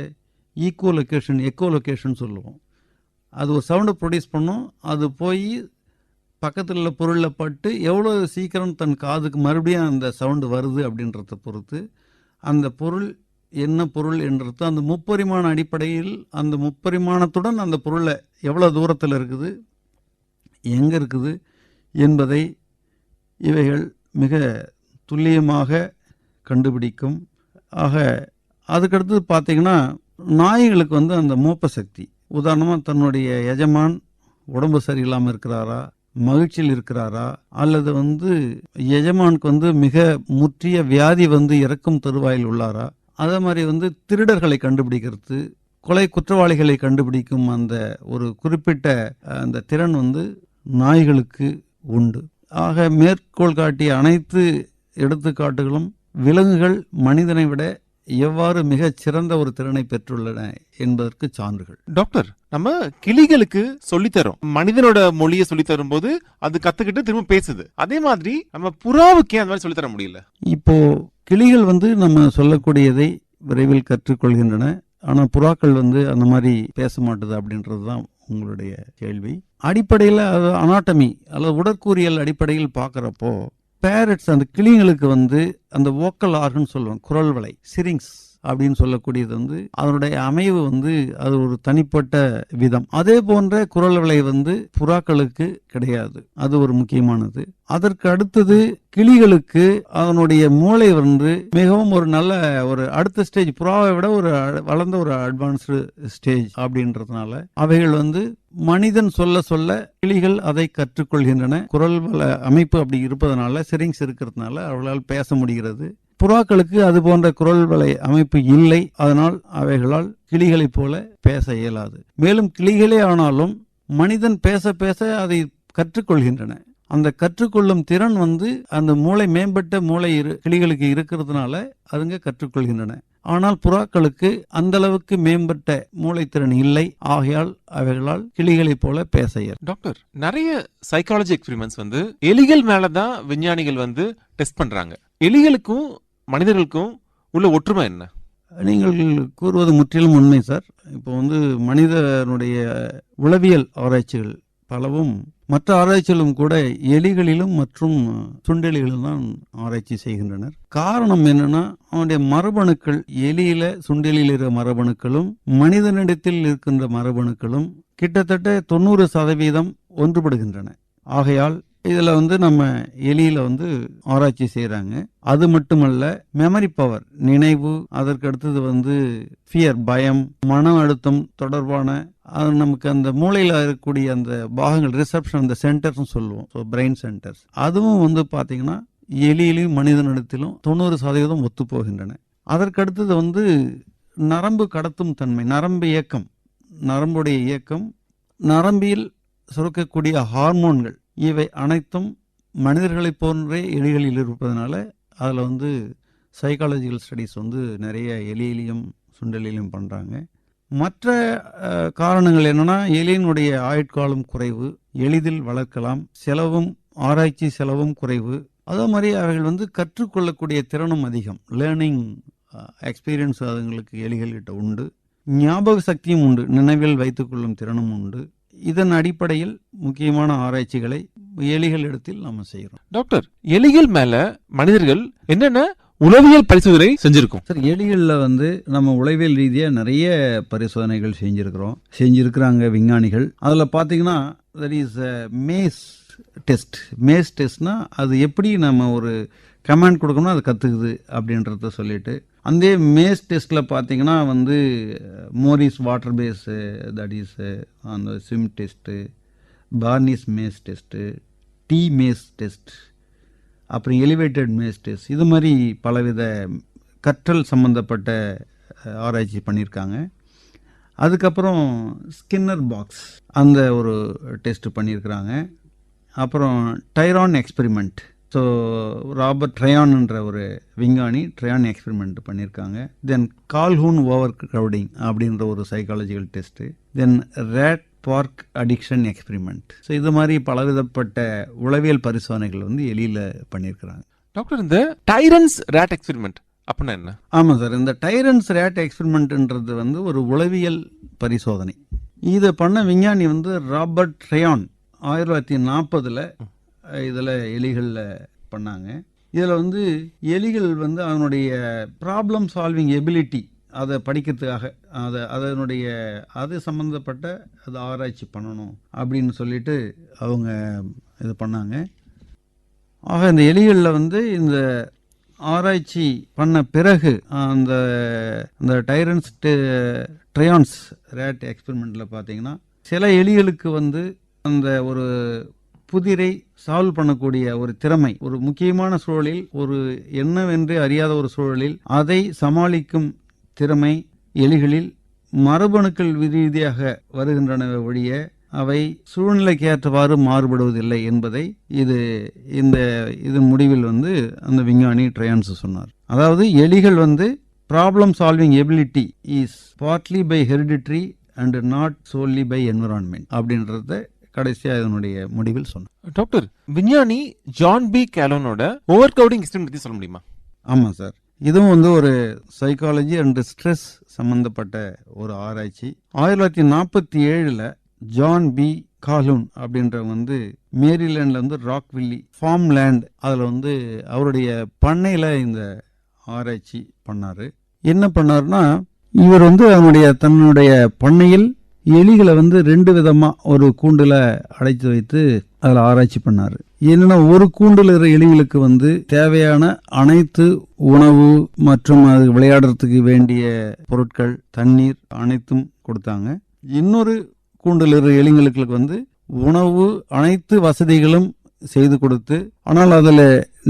எக்கோலொகேஷன் சொல்லுவோம். அது ஒரு சவுண்டை ப்ரொடியூஸ் பண்ணும். அது போய் பக்கத்தில் உள்ள பொருளில் பட்டு எவ்வளோ சீக்கிரம் தன் காதுக்கு மறுபடியும் அந்த சவுண்டு வருது அப்படின்றத பொறுத்து அந்த பொருள் என்ன பொருள் என்றது அந்த முப்பரிமாண அடிப்படையில் அந்த முப்பரிமாணத்துடன் அந்த பொருளை எவ்வளோ தூரத்தில் இருக்குது, எங்கே இருக்குது என்பதை இவைகள் மிக துல்லியமாக கண்டுபிடிக்கும். ஆக அதுக்கடுத்தது பார்த்தீங்கன்னா நாய்களுக்கு அந்த மோப்ப சக்தி. உதாரணமாக தன்னுடைய எஜமான் உடம்பு சரியில்லாமல் இருக்கிறாரா, மகிழ்ச்சியில் இருக்கிறாரா, அல்லது எஜமானுக்கு மிக முற்றிய வியாதி இறக்கும் தருவாயில் உள்ளாரா, அதே மாதிரி திருடர்களை கண்டுபிடிக்கிறது, கொலை குற்றவாளிகளை கண்டுபிடிக்கும் அந்த ஒரு குறிப்பிட்ட அந்த திறன் நாய்களுக்கு உண்டு. ஆக மேற்கோள் காட்டிய அனைத்து எடுத்துக்காட்டுகளும் விலங்குகள் மனிதனை விட எவ்வாறு மிகச் சிறந்த ஒரு திறனை பெற்றுள்ளன என்பதற்கு சான்றுகள். டாக்டர், நம்ம கிளிகளுக்கு சொல்லித்தரோம், மனிதனோட மொழியை சொல்லித்தரும் போது அது கத்துக்கிட்டு திரும்ப பேசுது. அதே மாதிரி நம்ம புறாவுக்கே அந்த மாதிரி சொல்லித்தர முடியல. இப்போ கிளிகள் நம்ம சொல்லக்கூடியதை விரைவில் கற்றுக்கொள்கின்றன. ஆனால் புறாக்கள் அந்த மாதிரி பேச மாட்டுது அப்படின்றது தான் உங்களுடைய கேள்வி. அடிப்படையில் அது அனாட்டமி அல்லது உடற்கூறியல் அடிப்படையில் பார்க்குறப்போ பேரட்ஸ் அந்த கிளிங்களுக்கு அந்த வோக்கல் ஆர்கன் சொல்லுவோம், குரல் வளை, சிரிங்ஸ் அப்படின்னு சொல்லக்கூடியது அதனுடைய அமைவு அது ஒரு தனிப்பட்ட விதம். அதே போன்ற குரல் வளை புறாக்களுக்கு கிடையாது. அது ஒரு முக்கியமானது. அதற்கு அடுத்தது கிளிகளுக்கு அதனுடைய மூளை மிகவும் ஒரு நல்ல ஒரு அடுத்த ஸ்டேஜ், புறாவை விட ஒரு வளர்ந்த ஒரு அட்வான்ஸ்டு ஸ்டேஜ் அப்படின்றதுனால அவைகள் மனிதன் சொல்ல சொல்ல கிளிகள் அதை கற்றுக்கொள்கின்றன. குரல் வள அமைப்பு அப்படி இருப்பதனால, சிரிங்ஸ் இருக்கிறதுனால அவர்களால் பேச முடிகிறது. புறாக்களுக்கு அது போன்ற குரல் வளை அமைப்பு இல்லை. அதனால் அவைகளால் கிளிகளைப் போல பேச இயலாது. மேலும் கிளிகளே ஆனாலும் மனிதன் பேச பேச அதை கற்றுக்கொள்கின்றன. அந்த கற்றுக்கொள்ளும் திறன் அந்த மூளை, மேம்பட்ட மூளை கிளிகளுக்கு இருக்கிறதுனால அதுங்க கற்றுக்கொள்கின்றன. ஆனால் புறாக்களுக்கு அந்த அளவுக்கு மேம்பட்ட மூளைத்திறன் இல்லை. ஆகையால் அவைகளால் கிளிகளைப் போல பேச இயலும். டாக்டர், நிறைய சைக்காலஜி எக்ஸ்பெரிமெண்ட்ஸ் எலிகள் மேலதான் விஞ்ஞானிகள் டெஸ்ட் பண்றாங்க. எலிகளுக்கும் மனிதர்களுக்கும் உள்ள ஒற்றுமை என்ன? நீங்கள் கூறுவது முற்றிலும் உண்மை சார். இப்போ மனிதனுடைய உளவியல் ஆராய்ச்சிகள் பலவும் மற்ற ஆராய்ச்சிகளும் கூட எலிகளிலும் மற்றும் சுண்டெலிகளிலும் தான் ஆராய்ச்சி செய்கின்றனர். காரணம் என்னன்னா, அவனுடைய மரபணுக்கள், எலியில சுண்டெலியில் இருக்கிற மரபணுக்களும் மனிதனிடத்தில் இருக்கின்ற மரபணுக்களும் கிட்டத்தட்ட 90% ஒன்றுபடுகின்றன. ஆகையால் இதுல நம்ம எலியில ஆராய்ச்சி செய்யறாங்க. அது மட்டுமல்ல, மெமரி பவர், நினைவு, அதற்கு அடுத்தது ஃபியர், பயம், மன அழுத்தம் தொடர்பான அது நமக்கு அந்த மூளையில இருக்கக்கூடிய அந்த பாகங்கள், ரிசப்ஷன், அந்த சென்டர்ஸ் சொல்லுவோம், பிரெயின் சென்டர்ஸ், அதுவும் பாத்தீங்கன்னா எலியிலும் மனிதனிடத்திலும் 90% ஒத்து போகின்றன. அதற்கு அடுத்தது நரம்பு கடத்தும் தன்மை, நரம்பு இயக்கம், நரம்புடைய இயக்கம், நரம்பில் சுரக்கக்கூடிய ஹார்மோன்கள், இவை அனைத்தும் மனிதர்களைப் போன்றே எலிகளில் இருப்பதனால அதில் வந்து சைக்காலஜிக்கல் ஸ்டடீஸ் வந்து நிறைய எலியிலையும் சுண்டலிலையும் பண்ணுறாங்க. மற்ற காரணங்கள் என்னென்னா, எலியினுடைய ஆயுட்காலம் குறைவு, எளிதில் வளர்க்கலாம், செலவும் ஆராய்ச்சி செலவும் குறைவு, அதே மாதிரி அவைகள் வந்து கற்றுக்கொள்ளக்கூடிய திறனும் அதிகம், லேர்னிங் எக்ஸ்பீரியன்ஸ் அதுங்களுக்கு எலிகள்கிட்ட உண்டு, ஞாபக சக்தியும் உண்டு, நினைவில் வைத்துக்கொள்ளும் திறனும் உண்டு. இதன் அடிப்படையில் முக்கியமான ஆராய்ச்சிகளை எலிகளிடத்தில் நம்ம செய்கிறோம். டாக்டர், எலிகள் மேல மனிதர்கள் என்னென்ன உளவியல் பரிசோதனை செஞ்சிருக்கோம்? சார், எலிகளில் வந்து நம்ம உளவியல் ரீதியாக நிறைய பரிசோதனைகள் செஞ்சிருக்கிறாங்க விஞ்ஞானிகள். அதில் பார்த்தீங்கன்னா that is maze test. Maze டெஸ்ட்னா அது எப்படி நம்ம ஒரு கமாண்ட் கொடுக்கணும் அது கற்றுக்குது அப்படின்றத சொல்லிட்டு, அந்த மேஸ் டெஸ்ட்டில் பார்த்தீங்கன்னா வந்து மோரிஸ் வாட்டர் பேஸு, தட் இஸ் அந்த swim test, Barnes maze test, T maze test, அப்புறம் எலிவேட்டட் மேஸ் டெஸ்ட், இது மாதிரி பலவித கற்றல் சம்பந்தப்பட்ட ஆராய்ச்சி பண்ணியிருக்காங்க. அதுக்கப்புறம் ஸ்கின்னர் பாக்ஸ் அந்த ஒரு டெஸ்ட் பண்ணியிருக்கிறாங்க. அப்புறம் டைரான் எக்ஸ்பெரிமெண்ட். ஸோ ராபர்ட் ட்ரையான்ன்ற ஒரு விஞ்ஞானி ட்ரையான் எக்ஸ்பெரிமெண்ட் பண்ணியிருக்காங்க. தென் கால்ஹூன் ஓவர் க்ரௌடிங் அப்படின்ற ஒரு psychological test. Then rat park addiction experiment. So இது மாதிரி பலவிதப்பட்ட உளவியல் பரிசோதனைகள் வந்து எலியில் பண்ணியிருக்கிறாங்க. டாக்டர், இந்த டைரன்ஸ் ரேட் எக்ஸ்பெரிமெண்ட் அப்படின்னா என்ன? ஆமாம் சார், இந்த டைரன்ஸ் ரேட் எக்ஸ்பெரிமெண்ட்ன்றது வந்து ஒரு உளவியல் பரிசோதனை. இதை பண்ண விஞ்ஞானி வந்து ராபர்ட் ட்ரையான் 1940 இதில் எலிகளில் பண்ணாங்க. இதில் வந்து எலிகள் வந்து அதனுடைய ப்ராப்ளம் சால்விங் எபிலிட்டி அதை படிக்கிறதுக்காக அது சம்மந்தப்பட்ட அதை ஆராய்ச்சி பண்ணணும் அப்படின்னு சொல்லிட்டு அவங்க இது பண்ணாங்க. ஆக இந்த எலிகளில் வந்து இந்த ஆராய்ச்சி பண்ண பிறகு அந்த ட்ரையான்ஸ் ரேட் எக்ஸ்பெரிமெண்ட்டில் பார்த்தீங்கன்னா சில எலிகளுக்கு வந்து அந்த ஒரு புதிரை சால்வ் பண்ணக்கூடிய ஒரு திறமை, ஒரு முக்கியமான சூழலில், ஒரு என்னவென்று அறியாத ஒரு சூழலில் அதை சமாளிக்கும் திறமை எலிகளில் மரபணுக்கள் ரீதியாக வருகின்றன ஒழிய அவை சூழ்நிலைக்கு ஏற்றவாறு மாறுபடுவதில்லை என்பதை இதன் முடிவில் வந்து அந்த விஞ்ஞானி ட்ரையான்ஸ் சொன்னார். அதாவது எலிகள் வந்து problem solving ability is partly by heredity and not solely by environment அப்படின்றத கடைசியாக இதனுடைய முடிவில் சொன்னார். டாக்டர், விஞ்ஞானி ஜான் பி கேலோனோட ஓவர் கிரவுடிங் எக்ஸ்பெரிமெண்ட் பற்றி சொல்ல முடியுமா? ஆமாம் சார், இதுவும் வந்து ஒரு சைக்காலஜி அண்ட் ஸ்ட்ரெஸ் சம்பந்தப்பட்ட ஒரு ஆராய்ச்சி. 1947 ஜான் பி காலூன் அப்படின்றவங்க வந்து மேரிலேண்டில் வந்து ராக்வில்லி ஃபார்ம் லேண்ட் அதில் வந்து அவருடைய பண்ணையில் இந்த ஆராய்ச்சி பண்ணார். என்ன பண்ணார்னா, இவர் வந்து தன்னுடைய பண்ணையில் எலிகளை வந்து 2 விதமா ஒரு கூண்டுல அடைத்து வைத்து அதில் ஆராய்ச்சி பண்ணாரு. என்னன்னா, ஒரு கூண்டுல இருக்கிற எலிகளுக்கு வந்து தேவையான அனைத்து உணவு மற்றும் அது விளையாடுறதுக்கு வேண்டிய பொருட்கள், தண்ணீர் அனைத்தும் கொடுத்தாங்க. இன்னொரு கூண்டுல இருக்கிற எலிகளுக்கு வந்து உணவு அனைத்து வசதிகளும் செய்து கொடுத்து, ஆனால் அதில்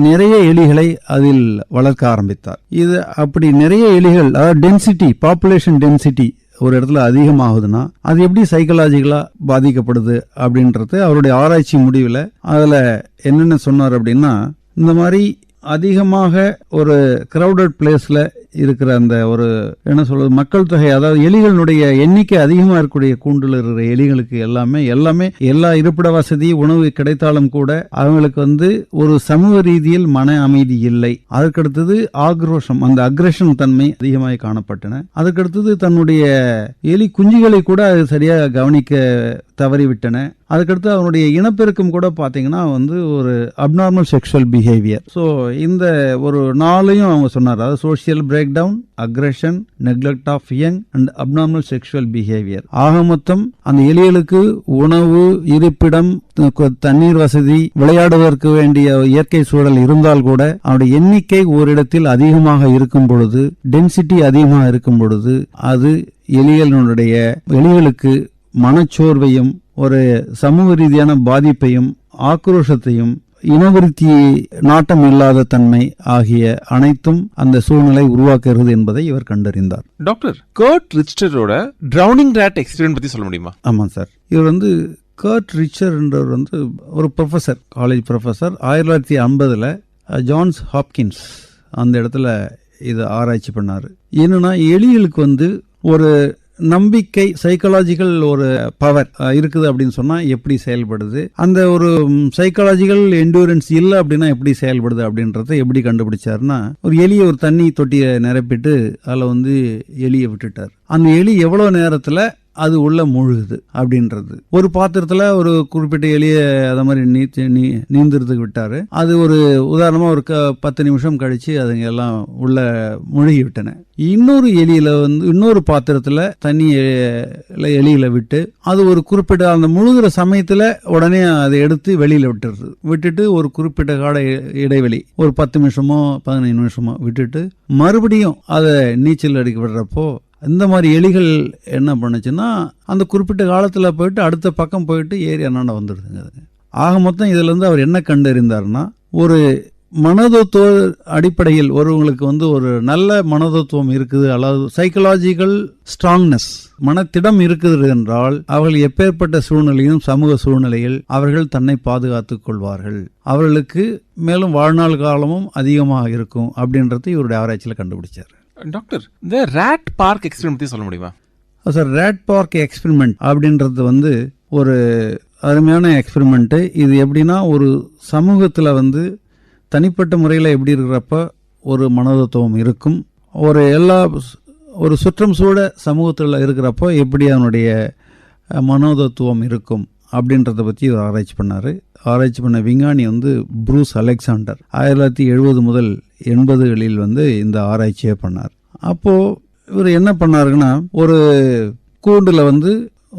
நிறைய எலிகளை அதில் வளர்க்க ஆரம்பித்தார். இது அப்படி நிறைய எலிகள், அதாவது டென்சிட்டி, பாப்புலேஷன் டென்சிட்டி ஒரு இடத்துல அதிகமாகுதுன்னா அது எப்படி சைக்கலாஜிக்கலா பாதிக்கப்படுது அப்படின்றது அவருடைய ஆராய்ச்சி முடிவில் அதில் என்னென்ன சொன்னார் அப்படின்னா, இந்த மாதிரி அதிகமாக ஒரு கிரௌடட் பிளேஸ்ல இருக்கிற அந்த ஒரு என்ன சொல்றது மக்கள் தொகை, அதாவது எலிகளுடைய எண்ணிக்கை அதிகமாக இருக்கக்கூடிய கூண்டுல இருக்கிற எலிகளுக்கு எல்லாமே எல்லா இருப்பிட வசதி உணவு கிடைத்தாலும் கூட அவங்களுக்கு வந்து ஒரு சமூக ரீதியில் மன அமைதி இல்லை. அதுக்கடுத்தது ஆக்ரோஷம், அந்த அக்ரஷன் தன்மை அதிகமாக காணப்பட்டன. அதுக்கடுத்தது தன்னுடைய எலி குஞ்சுகளை கூட அது சரியாக கவனிக்க தவறிவிட்டன. அதுக்கடுத்து அவனுடைய இனப்பெருக்கம் கூட பார்த்தீங்கன்னா வந்து ஒரு அப்நார்மல் செக்ஷுவல் பிஹேவியர். ஸோ இந்த ஒரு 4ஐயும் அவங்க சொன்னார். அதாவது social breakdown, aggression, neglect of young and abnormal sexual behaviour. ஆக மொத்தம் அந்த எலிகளுக்கு உணவு, இருப்பிடம், தண்ணீர் வசதி, விளையாடுவதற்கு வேண்டிய இயற்கை சூழல் இருந்தால் கூட அவனுடைய எண்ணிக்கை ஓரிடத்தில் அதிகமாக இருக்கும் பொழுது, டென்சிட்டி அதிகமாக இருக்கும் பொழுது அது எலிகளுக்கு மனச்சோர்வையும் ஒரு சமூக ரீதியான பாதிப்பையும் ஆக்ரோஷத்தையும் இனவிருத்தி, நாட்டம் இல்லாத தன்மை ஆகிய அனைத்தும் அந்த சூழ்நிலை உருவாக்குகிறது என்பதை இவர் கண்டறிந்தார். டாக்டர், கர்ட் ரிச்சரோட ட்ரவுனிங் ராட் எக்ஸ்பெரிமெண்ட் பத்தி சொல்ல முடியுமா? ஆமாம் சார். இவர் வந்து கர்ட் ரிச்சர் என்றவர் வந்து ஒரு professor, college professor. 1950 Johns Hopkins அந்த இடத்துல இதை ஆராய்ச்சி பண்ணார். என்னன்னா, எலிகளுக்கு வந்து ஒரு நம்பிக்கை, சைக்காலஜிக்கல் ஒரு பவர் இருக்குது அப்படின்னு சொன்னா எப்படி செயல்படுது, அந்த ஒரு சைக்காலஜிக்கல் என்டூரன்ஸ் இல்லை அப்படின்னா எப்படி செயல்படுது அப்படின்றத எப்படி கண்டுபிடிச்சாருன்னா, ஒரு எலியை ஒரு தண்ணி தொட்டியை நிரப்பிட்டு அதில் வந்து எலியை விட்டுட்டார். அந்த எலி எவ்வளோ நேரத்தில் அது உள்ள முழுகுது அப்படின்றது. ஒரு பாத்திரத்தில் ஒரு குறிப்பிட்ட எலியை அதை மாதிரி நீந்துறதுக்கு விட்டாரு. அது ஒரு உதாரணமாக ஒரு 10 நிமிஷம் கழிச்சு அதுங்க எல்லாம் உள்ள முழுகி விட்டன. இன்னொரு எலியில வந்து இன்னொரு பாத்திரத்தில் தண்ணி எலியில விட்டு அது ஒரு குறிப்பிட்ட அந்த முழுகிற சமயத்தில் உடனே அதை எடுத்து வெளியில விட்டுட்டு ஒரு குறிப்பிட்ட கால இடைவெளி ஒரு 10 நிமிஷமோ 15 நிமிஷமோ விட்டுட்டு மறுபடியும் அதை நீச்சல் அடிக்க விடுறப்போ இந்த மாதிரி எலிகள் என்ன பண்ணுச்சுன்னா அந்த குறிப்பிட்ட காலத்தில் போயிட்டு அடுத்த பக்கம் போயிட்டு ஏறி அண்ணாண்ட வந்துடுதுங்க. ஆக மொத்தம் இதுல இருந்து அவர் என்ன கண்டறிந்தார்னா, ஒரு மனதத்துவ அடிப்படையில் ஒருவங்களுக்கு வந்து ஒரு நல்ல மனதத்துவம் இருக்குது, அல்லது சைக்கலாஜிக்கல் ஸ்ட்ராங்னஸ், மனத்திடம் இருக்குது என்றால் அவர்கள் எப்பேற்பட்ட சூழ்நிலையும் சமூக சூழ்நிலையில் அவர்கள் தன்னை பாதுகாத்துக் கொள்வார்கள், அவர்களுக்கு மேலும் வாழ்நாள் காலமும் அதிகமாக இருக்கும் அப்படின்றத இவருடைய ஆராய்ச்சியில் கண்டுபிடிச்சார். டாக்டர், இந்த ராட் பார்க் எக்ஸ்பெரிமெண்ட் பத்தி சொல்ல முடியுமா? சார், ராட் பார்க் எக்ஸ்பெரிமெண்ட் அப்படின்றது வந்து ஒரு அருமையான எக்ஸ்பெரிமெண்ட்டு. இது எப்படின்னா, ஒரு சமூகத்தில் வந்து தனிப்பட்ட முறையில் எப்படி இருக்கிறப்ப ஒரு மனோதத்துவம் இருக்கும், ஒரு சுற்றம் சூழ சமூகத்தில் இருக்கிறப்போ எப்படி அதனுடைய மனோதத்துவம் இருக்கும் அப்படின்றத பற்றி இவர் ஆராய்ச்சி பண்ணார். ஆராய்ச்சி பண்ண விஞ்ஞானி வந்து ப்ரூஸ் அலெக்சாண்டர் 1970 முதல் 80களில் வந்து இந்த ஆராய்ச்சியை பண்ணார். அப்போது இவர் என்ன பண்ணாருன்னா, ஒரு கூண்டில் வந்து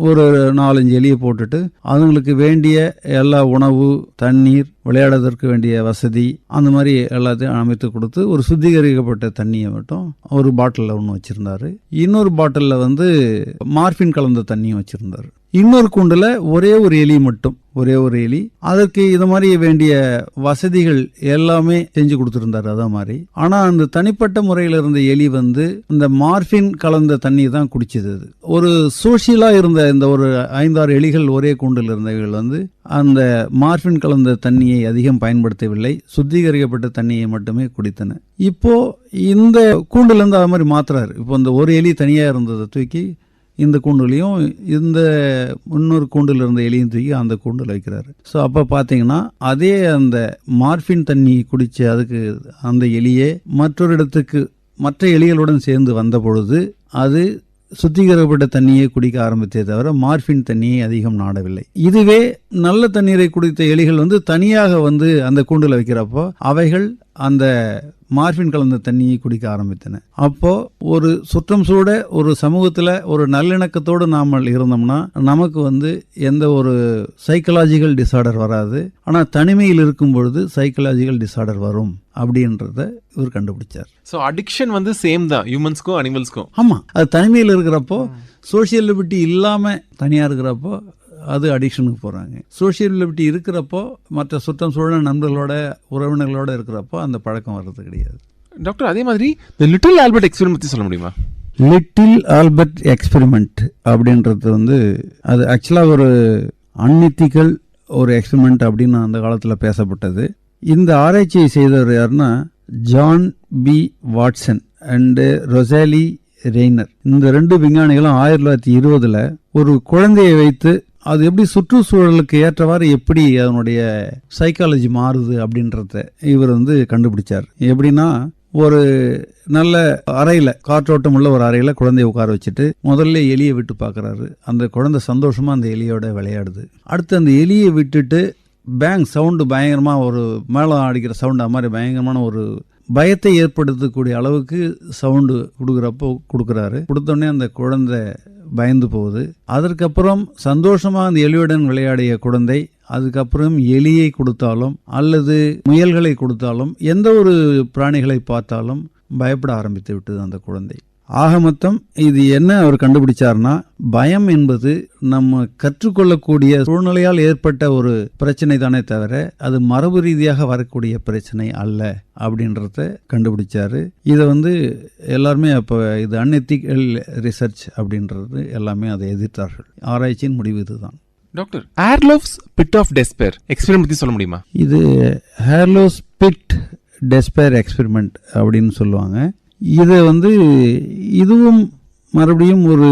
ஒரு 4-5 எலியை போட்டுட்டு அதுங்களுக்கு வேண்டிய எல்லா உணவு, தண்ணீர், விளையாடுவதற்கு வேண்டிய வசதி அந்த மாதிரி எல்லாத்தையும் அமைத்து கொடுத்து ஒரு சுத்திகரிக்கப்பட்ட தண்ணியை மட்டும் ஒரு பாட்டிலில் ஒன்று வச்சுருந்தாரு. இன்னொரு பாட்டிலில் வந்து மார்பின் கலந்த தண்ணியும் வச்சுருந்தாரு. இன்னொரு கூண்டில் ஒரே ஒரு எலி, அதற்கு இது மாதிரி வேண்டிய வசதிகள் எல்லாமே செஞ்சு கொடுத்துருந்தாரு. அதே மாதிரி ஆனா அந்த தனிப்பட்ட முறையில் இருந்த எலி வந்து இந்த மார்பின் கலந்த தண்ணி தான் குடிச்சது. ஒரு சோசியலா இருந்த இந்த ஒரு 5-6 எலிகள் ஒரே கூண்டில் இருந்தவர்கள் வந்து அந்த மார்பின் கலந்த தண்ணியை அதிகம் பயன்படுத்தவில்லை, சுத்திகரிக்கப்பட்ட தண்ணியை மட்டுமே குடித்தன. இப்போ இந்த கூண்டுல இருந்து அது மாதிரி மாத்துறாரு. இப்போ இந்த ஒரு எலி தனியா இருந்ததை தூக்கி இந்த கூண்டுலையும் இந்த இன்னொரு கூண்டில் இருந்த எலியும் தூக்கி அந்த கூண்டில் வைக்கிறாரு. ஸோ அப்போ பார்த்தீங்கன்னா அதே அந்த மார்பின் தண்ணி குடிச்சு அதுக்கு அந்த எலியே மற்றொரு இடத்துக்கு மற்ற எலிகளுடன் சேர்ந்து வந்த பொழுது அது சுத்திகரிக்கப்பட்ட தண்ணியை குடிக்க ஆரம்பித்தே தவிர மார்பின் தண்ணியை அதிகம் நாடவில்லை. இதுவே நல்ல தண்ணீரை குடித்த எலிகள் வந்து தனியாக வந்து அந்த கூண்டில் வைக்கிறப்போ அவைகள் அந்த மார்பின் கலந்த தண்ணியை குடிக்க ஆரம்பித்தன. அப்போ ஒரு சுற்றம் சூட ஒரு சமூகத்தில் ஒரு நல்லிணக்கத்தோடு நாம் இருந்தோம்னா நமக்கு வந்து எந்த ஒரு சைக்கலாஜிக்கல் டிசார்டர் வராது. ஆனால் தனிமையில் இருக்கும் பொழுது சைக்கலாஜிக்கல் டிசார்டர் வரும் அப்படின்றத இவர் கண்டுபிடிச்சார். ஸோ அடிக்ஷன் வந்து சேம் தான் ஹியூமன்ஸ்க்கும் அனிமல்ஸ்க்கும். ஆமாம், அது தனிமையில் இருக்கிறப்போ சோஷியல் லிபர்ட்டி இல்லாமல் தனியாக இருக்கிறப்போ அது அடிக்ஷனுக்கு போகிறாங்க. சோஷியல் லிபர்ட்டி இருக்கிறப்போ மற்ற சுற்றம் சூழல் நண்பர்களோட உறவினர்களோட இருக்கிறப்போ அந்த பழக்கம் வர்றது கிடையாது. டாக்டர், அதே மாதிரி இந்த லிட்டில் ஆல்பர்ட் எக்ஸ்பெரிமெண்ட் பற்றி சொல்ல முடியுமா? லிட்டில் ஆல்பர்ட் எக்ஸ்பெரிமெண்ட் அப்படின்றது வந்து அது ஆக்சுவலாக ஒரு அன்எத்திக்கல் ஒரு எக்ஸ்பெரிமெண்ட் அப்படின்னு அந்த காலத்தில் பேசப்பட்டது. இந்த ஆராய்ச்சியை செய்தவர் யாருன்னா John B Watson and Rosalie Rayner. இந்த 2 விஞ்ஞானிகளும் 1920 ஒரு குழந்தையை வைத்து அது எப்படி சுற்றுச்சூழலுக்கு ஏற்றவாறு எப்படி அதனுடைய சைக்காலஜி மாறுது அப்படின்றத இவர் வந்து கண்டுபிடிச்சார். எப்படின்னா, ஒரு நல்ல அறையில் காற்றோட்டம் உள்ள ஒரு அறையில் குழந்தைய உட்கார வச்சுட்டு முதல்ல எலியை விட்டு பார்க்குறாரு. அந்த குழந்தை சந்தோஷமாக அந்த எலியோட விளையாடுது. அடுத்து அந்த எலியை விட்டுட்டு பேங் சவுண்டு பயங்கரமாக ஒரு மேளம் அடிக்கிற சவுண்டு அது மாதிரி பயங்கரமான ஒரு பயத்தை ஏற்படுத்தக்கூடிய அளவுக்கு சவுண்டு கொடுக்குறாரு. கொடுத்தோடனே அந்த குழந்தை பயந்து போகுது. அதற்கப்புறம் சந்தோஷமாக அந்த எலியுடன் விளையாடிய குழந்தை அதுக்கப்புறம் எலியை கொடுத்தாலும் அல்லது முயல்களை கொடுத்தாலும் எந்த ஒரு பிராணிகளை பார்த்தாலும் பயப்பட ஆரம்பித்து விட்டது அந்த குழந்தை. ஆக மொத்தம் இது என்ன அவர் கண்டுபிடிச்சார்னா, பயம் என்பது நம்ம கற்றுக்கொள்ளக்கூடிய சூழ்நிலையால் ஏற்பட்ட ஒரு பிரச்சனை தானே தவிர அது மரபு ரீதியாக வரக்கூடிய பிரச்சனை அல்ல அப்படின்றத கண்டுபிடிச்சாரு. இதை எல்லாருமே அப்போ இது அன்எத்திக்கல் ரிசர்ச் அப்படின்றது எல்லாமே அதை எதிர்த்தார்கள். ஆராய்ச்சியின் முடிவு இதுதான். Doctor, Harlow's pit of despair experiment பத்தி சொல்ல முடியுமா? இது ஹேர்லோவ்ஸ் பிட் டெஸ்பேர் எக்ஸ்பெரிமெண்ட் அப்படின்னு சொல்லுவாங்க. இதை இதுவும் மறுபடியும் ஒரு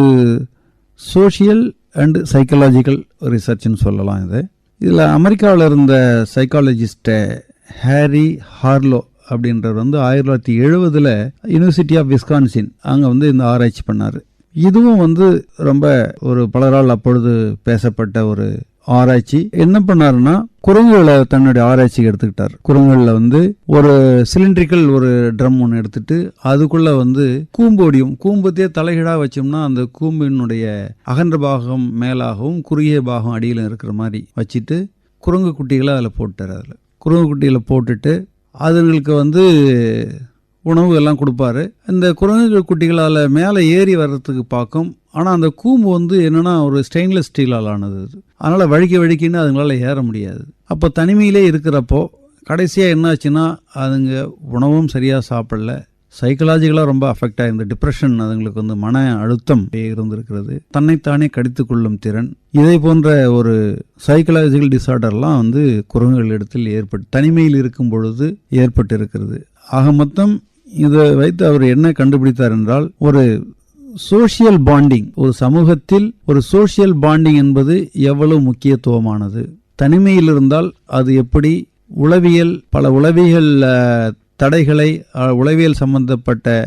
சோஷியல் அண்ட் சைக்காலஜிக்கல் ரிசர்ச்னு சொல்லலாம். இதில் அமெரிக்காவில் இருந்த சைக்காலஜிஸ்ட ஹாரி ஹார்லோ அப்படின்றவர் 1970 யூனிவர்சிட்டி ஆஃப் விஸ்கான்சின் அங்கே இந்த ஆராய்ச்சி பண்ணார். இதுவும் ரொம்ப ஒரு பலரால் அப்பொழுது பேசப்பட்ட ஒரு ஆராய்ச்சி. என்ன பண்ணாருன்னா, குரங்குகளை தன்னுடைய ஆராய்ச்சிக்கு எடுத்துக்கிட்டார். குரங்குகளில் ஒரு சிலிண்ட்ரிக்கல் ஒரு ட்ரம் ஒன்று எடுத்துட்டு அதுக்குள்ள கூம்போடியும் கூம்பத்தையே தலைகீழாக வச்சோம்னா அந்த கூம்பினுடைய அகன்ற பாகம் மேலாகவும் குறுகிய பாகம் அடியிலும் இருக்கிற மாதிரி வச்சுட்டு குரங்கு குட்டிகளை அதில் போட்டார். அதில் குரங்கு குட்டிகளை போட்டுட்டு அதுங்களுக்கு உணவு எல்லாம் கொடுப்பாரு. இந்த குரங்கு குட்டிகளால் மேலே ஏறி வர்றதுக்கு பார்க்கும். ஆனால் அந்த கூம்பு என்னன்னா ஒரு ஸ்டெயின்லெஸ் ஸ்டீலால் ஆனது. அதனால் வழுக்கின்னு அதுங்களால ஏற முடியாது. அப்போ தனிமையிலே இருக்கிறப்போ கடைசியாக என்னாச்சுன்னா அதுங்க உணவும் சரியாக சாப்பிடல, சைக்கலாஜிக்கலாக ரொம்ப அஃபெக்ட் ஆகிருந்த டிப்ரெஷன், அதுங்களுக்கு மன அழுத்தம் இருந்திருக்கிறது, தன்னைத்தானே கடித்து கொள்ளும் திறன், இதை போன்ற ஒரு சைக்கலாஜிக்கல் டிசார்டர்லாம் குரங்குகள் இடத்தில் ஏற்பட்டு தனிமையில் இருக்கும் பொழுது ஏற்பட்டு இருக்கிறது. ஆக மொத்தம் இதை வைத்து அவர் என்ன கண்டுபிடித்தார் என்றால், ஒரு சோஷியல் பாண்டிங், ஒரு சமூகத்தில் ஒரு சோஷியல் பாண்டிங் என்பது எவ்வளவு முக்கியத்துவமானது, தனிமையில் இருந்தால் அது எப்படி உளவியல் பல உளவியல் தடைகளை, உளவியல் சம்பந்தப்பட்ட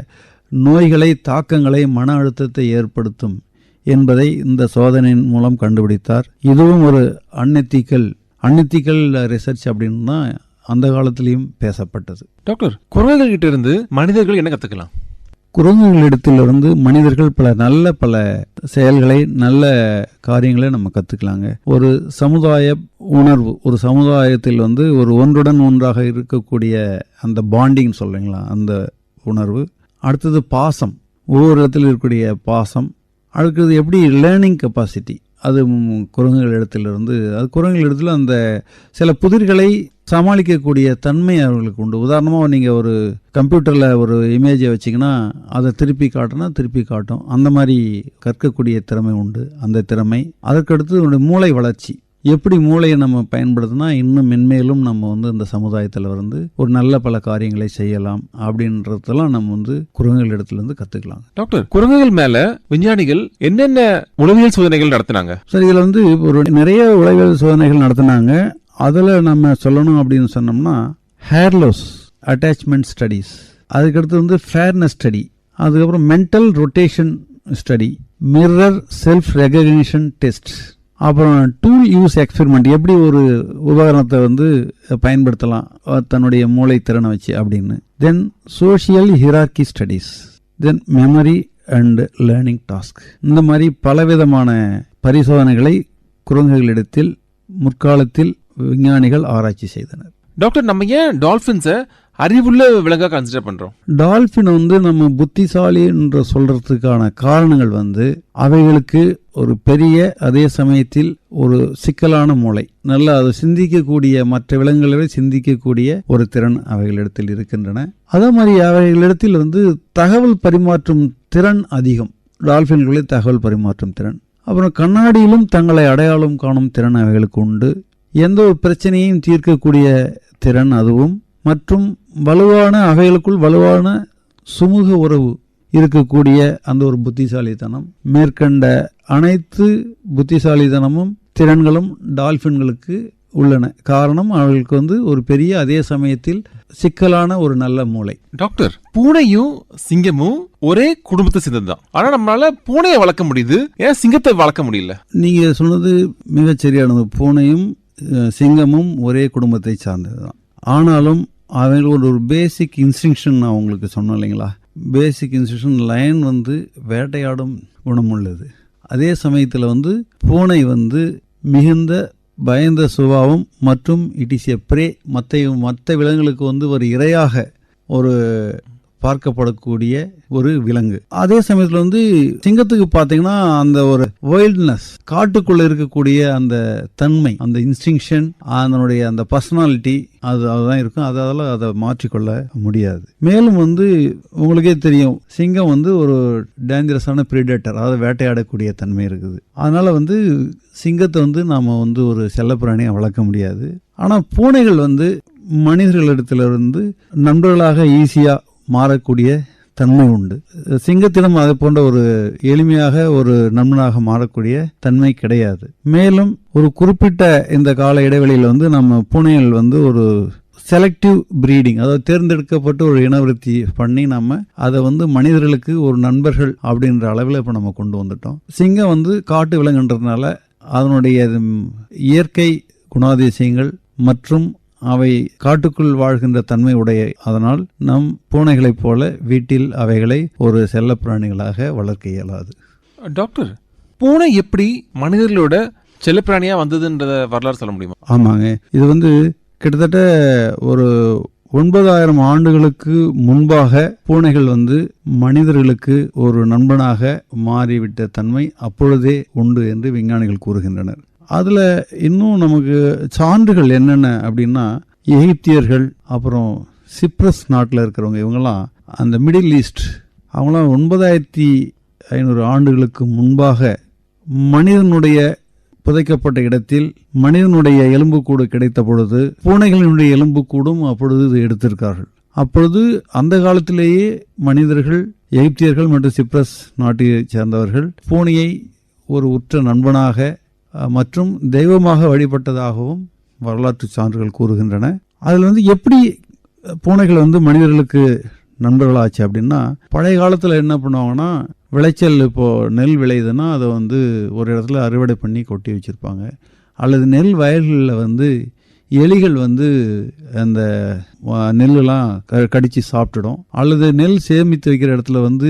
நோய்களை, தாக்கங்களை, மன அழுத்தத்தை ஏற்படுத்தும் என்பதை இந்த சோதனையின் மூலம் கண்டுபிடித்தார். இதுவும் ஒரு அன்எத்திக்கல் ரிசர்ச் அப்படின்னு தான் அந்த காலத்திலையும் பேசப்பட்டது. டாக்டர், குரங்குகள் கிட்ட இருந்து மனிதர்கள் என்ன கத்துக்கலாம்? குரங்குகளிடத்திலிருந்து மனிதர்கள் பல செயல்களை, நல்ல காரியங்களை நம்ம கற்றுக்கலாங்க. ஒரு சமுதாய உணர்வு, ஒரு சமுதாயத்தில் ஒரு ஒன்றுடன் ஒன்றாக இருக்கக்கூடிய அந்த பாண்டிங் சொல்லுங்களா, அந்த உணர்வு. அடுத்தது பாசம், ஒவ்வொரு இடத்துல இருக்கக்கூடிய பாசம். அடுத்தது எப்படி லேர்னிங் கெப்பாசிட்டி, அது குரங்குகள் இடத்திலிருந்து, அது குரங்குகள் இடத்துல அந்த சில புதிர்களை சமாளிக்கக்கூடிய தன்மை அவர்களுக்கு உண்டு. உதாரணமாக நீங்கள் ஒரு கம்ப்யூட்டரில் ஒரு இமேஜை வச்சிங்கன்னா அதை திருப்பி காட்டும். அந்த மாதிரி கற்கக்கூடிய திறமை உண்டு. அந்த திறமை. அதற்கடுத்து மூளை வளர்ச்சி, எப்படி மூளையை நம்ம பயன்படுத்தினா இன்னும் மென்மேலும் நம்ம இந்த சமுதாயத்தில் ஒரு நல்ல பல காரியங்களை செய்யலாம் அப்படின்றதெல்லாம் நம்ம குரங்குகள் இடத்துலேருந்து கற்றுக்கலாம். டாக்டர், குரங்குகள் மேலே விஞ்ஞானிகள் என்னென்ன உளவியல் சோதனைகள் நடத்தினாங்க? சார், இதில் ஒரு நிறைய உளவியல் சோதனைகள் நடத்தினாங்க. அதில் நம்ம சொல்லணும் அப்படின்னு சொன்னோம்னா, ஹேர்லோஸ் அட்டாச்மெண்ட் ஸ்டடீஸ், அதுக்கடுத்து ஃபேர்னஸ் ஸ்டடி, அதுக்கப்புறம் mental rotation study, mirror self recognition test, அப்புறம் டூல் யூஸ் எக்ஸ்பெரிமெண்ட், எப்படி ஒரு உபகரணத்தை பயன்படுத்தலாம் தன்னுடைய மூளை திறனை வச்சு அப்படின்னு, then social hierarchy studies, then memory and learning task. இந்த மாதிரி பலவிதமான பரிசோதனைகளை குரங்குகளிடத்தில் முற்காலத்தில் விஞ்ஞானிகள் ஆராய்ச்சி செய்தனர். டாக்டர், நம்ம ஏன் டால்பின்ஸை அறிவுள்ள விலங்கா கன்சிடர் பண்றோம்? டால்பின் நம்ம புத்திசாலி என்று சொல்றதுக்கான காரணங்கள் அவைகளுக்கு ஒரு பெரிய, அதே சமயத்தில் ஒரு சிக்கலான மூளை, நல்லா அதை சிந்திக்கக்கூடிய, மற்ற விலங்குகளை சிந்திக்கக்கூடிய ஒரு திறன் அவைகளிடத்தில் இருக்கின்றன. அதே மாதிரி அவைகளிடத்தில் தகவல் பரிமாற்றும் திறன் அதிகம். டால்பின்களில் தகவல் பரிமாற்றும் திறன், அப்புறம் கண்ணாடியிலும் தங்களை அடையாளம் காணும் திறன் அவைகளுக்கு உண்டு. எந்த ஒரு பிரச்சனையும் தீர்க்கக்கூடிய திறன் அதுவும், மற்றும் அவைகளுக்குள் வலுவான சுமூக உறவு இருக்கக்கூடிய அந்த ஒரு புத்திசாலித்தனம். மேற்கண்ட அனைத்து புத்திசாலித்தனமும் திறன்களும் டால்பின்களுக்கு உள்ளன. காரணம், அவர்களுக்கு ஒரு பெரிய, அதே சமயத்தில் சிக்கலான ஒரு நல்ல மூளை. டாக்டர், பூனையும் சிங்கமும் ஒரே குடும்பத்தை சேர்ந்ததுதான், ஆனா நம்மளால பூனையை வளர்க்க முடியுது, ஏன் சிங்கத்தை வளர்க்க முடியல? நீங்க சொன்னது மிகச் சரியானது. பூனையும் சிங்கமும் ஒரே குடும்பத்தை சார்ந்ததுதான். ஆனாலும் அவங்களோட ஒரு பேசிக் இன்ஸ்டிங்ஷன் நான் உங்களுக்கு சொன்னேன் இல்லைங்களா, பேசிக் இன்ஸ்டிங்ஷன். லயன் வேட்டையாடும் குணம் உள்ளது. அதே சமயத்தில் பூனை மிகுந்த பயந்த சுபாவம் மற்றும் இட் இஸ் எ பிரே, மற்ற விலங்குகளுக்கு ஒரு இரையாக, ஒரு பார்க்கப்படக்கூடிய ஒரு விலங்கு. அதே சமயத்துல வந்து சிங்கத்துக்கு பாத்தீங்கன்னா அந்த ஒரு வைல்ட்னஸ், காட்டுக்குள்ள இருக்கக்கூடிய அந்த தன்மை, அந்த இன்ஸ்டிங்ஷன், அதனுடைய அந்த பர்சனாலிட்டி அதுதான் இருக்கும். அதால அதை மாற்றிக்கொள்ள முடியாது. மேலும் வந்து உங்களுக்கே தெரியும், சிங்கம் வந்து ஒரு டேஞ்சரஸான பிரிடேட்டர், அதாவது வேட்டையாடக்கூடிய தன்மை இருக்குது. அதனால வந்து சிங்கத்தை வந்து நாம வந்து ஒரு செல்லப்பிராணியை வளர்க்க முடியாது. ஆனா பூனைகள் வந்து மனிதர்களிடத்திலிருந்து நண்பர்களாக ஈஸியா மாறக்கூடிய தன்மை உண்டு. சிங்கத்திடம் அது போன்ற ஒரு எளிமையாக ஒரு நண்பனாக மாறக்கூடிய தன்மை கிடையாது. மேலும் ஒரு குறிப்பிட்ட இந்த கால இடைவெளியில் வந்து நம்ம பூனைகள் வந்து ஒரு செலக்டிவ் பிரீடிங், அதாவது தேர்ந்தெடுக்கப்பட்டு ஒரு இனவிருத்தி பண்ணி நம்ம அதை வந்து மனிதர்களுக்கு ஒரு நண்பர்கள் அப்படின்ற அளவில் இப்போ நம்ம கொண்டு வந்துட்டோம். சிங்கம் வந்து காட்டு விலங்குன்றதுனால அதனுடைய இயற்கை குணாதிசயங்கள் மற்றும் அவை காட்டுக்குள் வாழ்கின்ற தன்மை உடைய, அதனால் நம் பூனைகளைப் போல வீட்டில் அவைகளை ஒரு செல்ல பிராணிகளாக வளர்க்க இயலாது. டாக்டர், பூனை எப்படி மனிதர்களோட செல்லப்பிராணியா வந்ததுன்றத வரலாறு சொல்ல முடியுமா? ஆமாங்க, இது வந்து கிட்டத்தட்ட ஒரு 9000 ஆண்டுகளுக்கு முன்பாக பூனைகள் வந்து மனிதர்களுக்கு ஒரு நண்பனாக மாறிவிட்ட தன்மை அப்பொழுதே உண்டு என்று விஞ்ஞானிகள் கூறுகின்றனர். அதுல இன்னும் நமக்கு சான்றுகள் என்னென்ன அப்படின்னா, எகிப்தியர்கள், அப்புறம் சிப்ரஸ் நாட்டில் இருக்கிறவங்க, இவங்கெல்லாம் அந்த மிடில் ஈஸ்ட், அவங்களாம் 9500 ஆண்டுகளுக்கு முன்பாக மனிதனுடைய புதைக்கப்பட்ட இடத்தில் மனிதனுடைய எலும்புக்கூடு கிடைத்த பொழுது பூனைகளினுடைய எலும்புக்கூடும் அப்பொழுது எடுத்திருக்கார்கள். அப்பொழுது அந்த காலத்திலேயே மனிதர்கள், எகிப்தியர்கள் மற்றும் சிப்ரஸ் நாட்டைச் சேர்ந்தவர்கள் பூனையை ஒரு உற்ற நண்பனாக மற்றும் தெய்வமாக வழிபட்டதாகவும் வரலாற்று சான்றுகள் கூறுகின்றன. அதில் வந்து எப்படி பூனைகள் வந்து மனிதர்களுக்கு நண்பர்களாச்சு அப்படின்னா, பழைய காலத்தில் என்ன பண்ணுவாங்கன்னா, விளைச்சல் இப்போ நெல் விளையுதுன்னா அதை வந்து ஒரு இடத்துல அறுவடை பண்ணி கொட்டி வச்சிருப்பாங்க. அல்லது நெல் வயல்களில் வந்து எலிகள் வந்து அந்த நெல்லெல்லாம் கடிச்சு சாப்பிட்டுடும். அல்லது நெல் சேமித்து வைக்கிற இடத்துல வந்து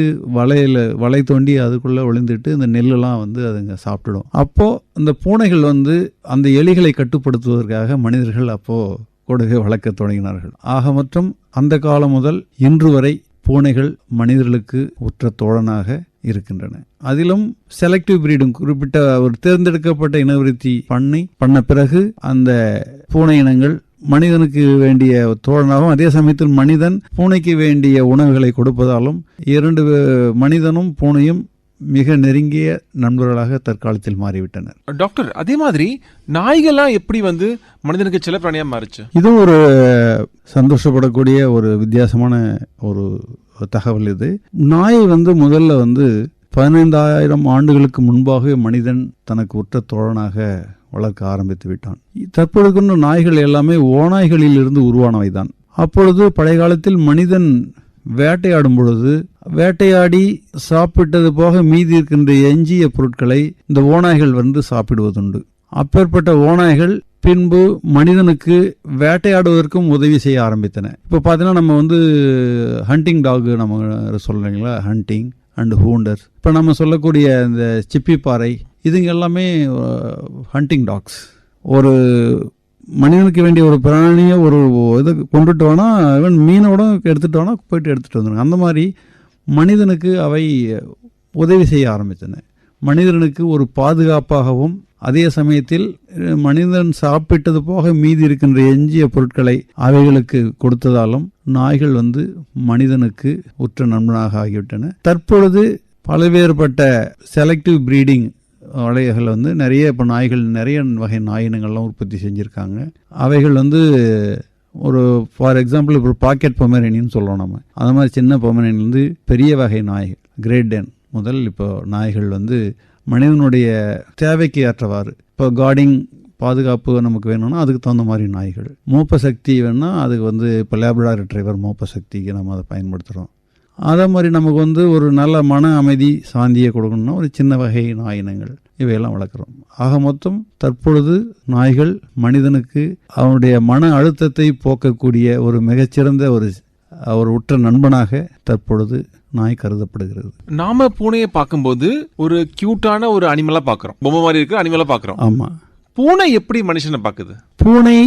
வலை தோண்டி அதுக்குள்ள ஒளிந்துட்டு இந்த நெல்லெல்லாம் வந்து அதுங்க சாப்பிட்டுடும். அப்போ இந்த பூனைகள் வந்து அந்த எலிகளை கட்டுப்படுத்துவதற்காக மனிதர்கள் அப்போ கூடவே வளர்க்க தொடங்கினார்கள். ஆக மொத்தம் அந்த காலம் முதல் இன்று வரை பூனைகள் மனிதர்களுக்கு உற்ற தோழனாக இருக்கின்றன. அதிலும் செலக்டிவ் பிரீடிங், குறிப்பிட்ட ஒரு தேர்ந்தெடுக்கப்பட்ட இனவிருத்தி பண்ண பிறகு அந்த பூனை இனங்கள் மனிதனுக்கு வேண்டிய தோழனாகவும், அதே சமயத்தில் மனிதன் பூனைக்கு வேண்டிய உணவுகளை கொடுப்பதாலும் இரண்டு மனிதனும் பூனையும் மிக நெருங்கிய நண்பர்களாக தற்காலத்தில் மாறிவிட்டனர். டாக்டர், அதே மாதிரி நாய்கள்லாம் எப்படி வந்து மனிதனுக்கு செல்ல பிராணியா மாறிச்சு? இது ஒரு சந்தோஷப்படக்கூடிய ஒரு வித்தியாசமான ஒரு தகவல். இது நாயை வந்து முதல்ல வந்து 15000 ஆண்டுகளுக்கு முன்பாகவே மனிதன் தனக்கு உற்ற தோழனாக வளர்க்க ஆரம்பித்து விட்டான். தற்பொழுது நாய்கள் எல்லாமே ஓநாய்களில் இருந்து உருவானவை தான். அப்பொழுது பழைய காலத்தில் மனிதன் வேட்டையாடும் பொழுது வேட்டையாடி சாப்பிட்டது போக மீதி இருக்கின்ற எஞ்சிய பொருட்களை இந்த ஓநாய்கள் வந்து சாப்பிடுவதுண்டு. அப்பேற்பட்ட ஓநாய்கள் பின்பு மனிதனுக்கு வேட்டையாடுவதற்கும் உதவி செய்ய ஆரம்பித்தன. இப்போ பார்த்தீங்கன்னா நம்ம வந்து ஹண்டிங் டாக் நம்ம சொல்றீங்களா, ஹண்டிங் அண்ட் ஹூண்டர்ஸ். இப்போ நம்ம சொல்லக்கூடிய இந்த சிப்பி பாறை, இதுங்க எல்லாமே ஹண்டிங் டாக்ஸ். ஒரு மனிதனுக்கு வேண்டிய ஒரு பிராணியை ஒரு இது கொண்டுட்டு வேணா, ஈவன் மீனோட எடுத்துட்டு வேணா போயிட்டு எடுத்துட்டு வந்துடுங்க. அந்த மாதிரி மனிதனுக்கு அவை உதவி செய்ய ஆரம்பித்தன. மனிதனுக்கு ஒரு பாதுகாப்பாகவும், அதே சமயத்தில் மனிதன் சாப்பிட்டது போக மீதி இருக்கின்ற எஞ்சிய பொருட்களை அவைகளுக்கு கொடுத்ததாலும் நாய்கள் வந்து மனிதனுக்கு உற்ற நண்பனாக ஆகிவிட்டன. தற்பொழுது பல்வேறுபட்ட செலக்டிவ் பிரீடிங் வளையர்கள் வந்து நிறைய, இப்போ நாய்கள் நிறைய வகை நாயினங்கள்லாம் உற்பத்தி செஞ்சுருக்காங்க. அவைகள் வந்து ஒரு ஃபார் எக்ஸாம்பிள் இப்போ பாக்கெட் பொமரேனியன் சொல்லுவோம் நம்ம, அந்த மாதிரி சின்ன பொமரேனியன் வந்து பெரிய வகை நாய்கள், கிரேட் டென் முதல் இப்போ நாய்கள் வந்து மனிதனுடைய தேவைக்கு ஏற்றவாறு, இப்போ கார்டிங் பாதுகாப்பு நமக்கு வேணும்னா அதுக்கு தகுந்த மாதிரி நாய்கள், மோப்ப சக்தி வேணும்னா அதுக்கு வந்து இப்போ லேப்ரடார் ரிட்ரைவர் மோப்ப சக்திக்கு நம்ம அதை பயன்படுத்துகிறோம். அதே மாதிரி நமக்கு வந்து ஒரு நல்ல மன அமைதி சாந்தியை கொடுக்கணும்னா ஒரு சின்ன வகை நாயினங்கள் இவையெல்லாம் வளர்க்குறோம். ஆக மொத்தம் தற்பொழுது நாய்கள் மனிதனுக்கு அவனுடைய மன அழுத்தத்தை போக்கக்கூடிய ஒரு மிகச்சிறந்த ஒரு உற்ற நண்பனாக தற்பொழுது நாய் கருதப்படுகிறது. நாம பூனையை பார்க்கும்போது ஒரு கியூட்டான ஒரு அனிமலா பார்க்கிறோம், பொம்மை மாதிரி இருக்கிற அனிமலா பார்க்கிறோம். ஆமா, பூனை எப்படி மனுஷனை பார்க்குது? பூனை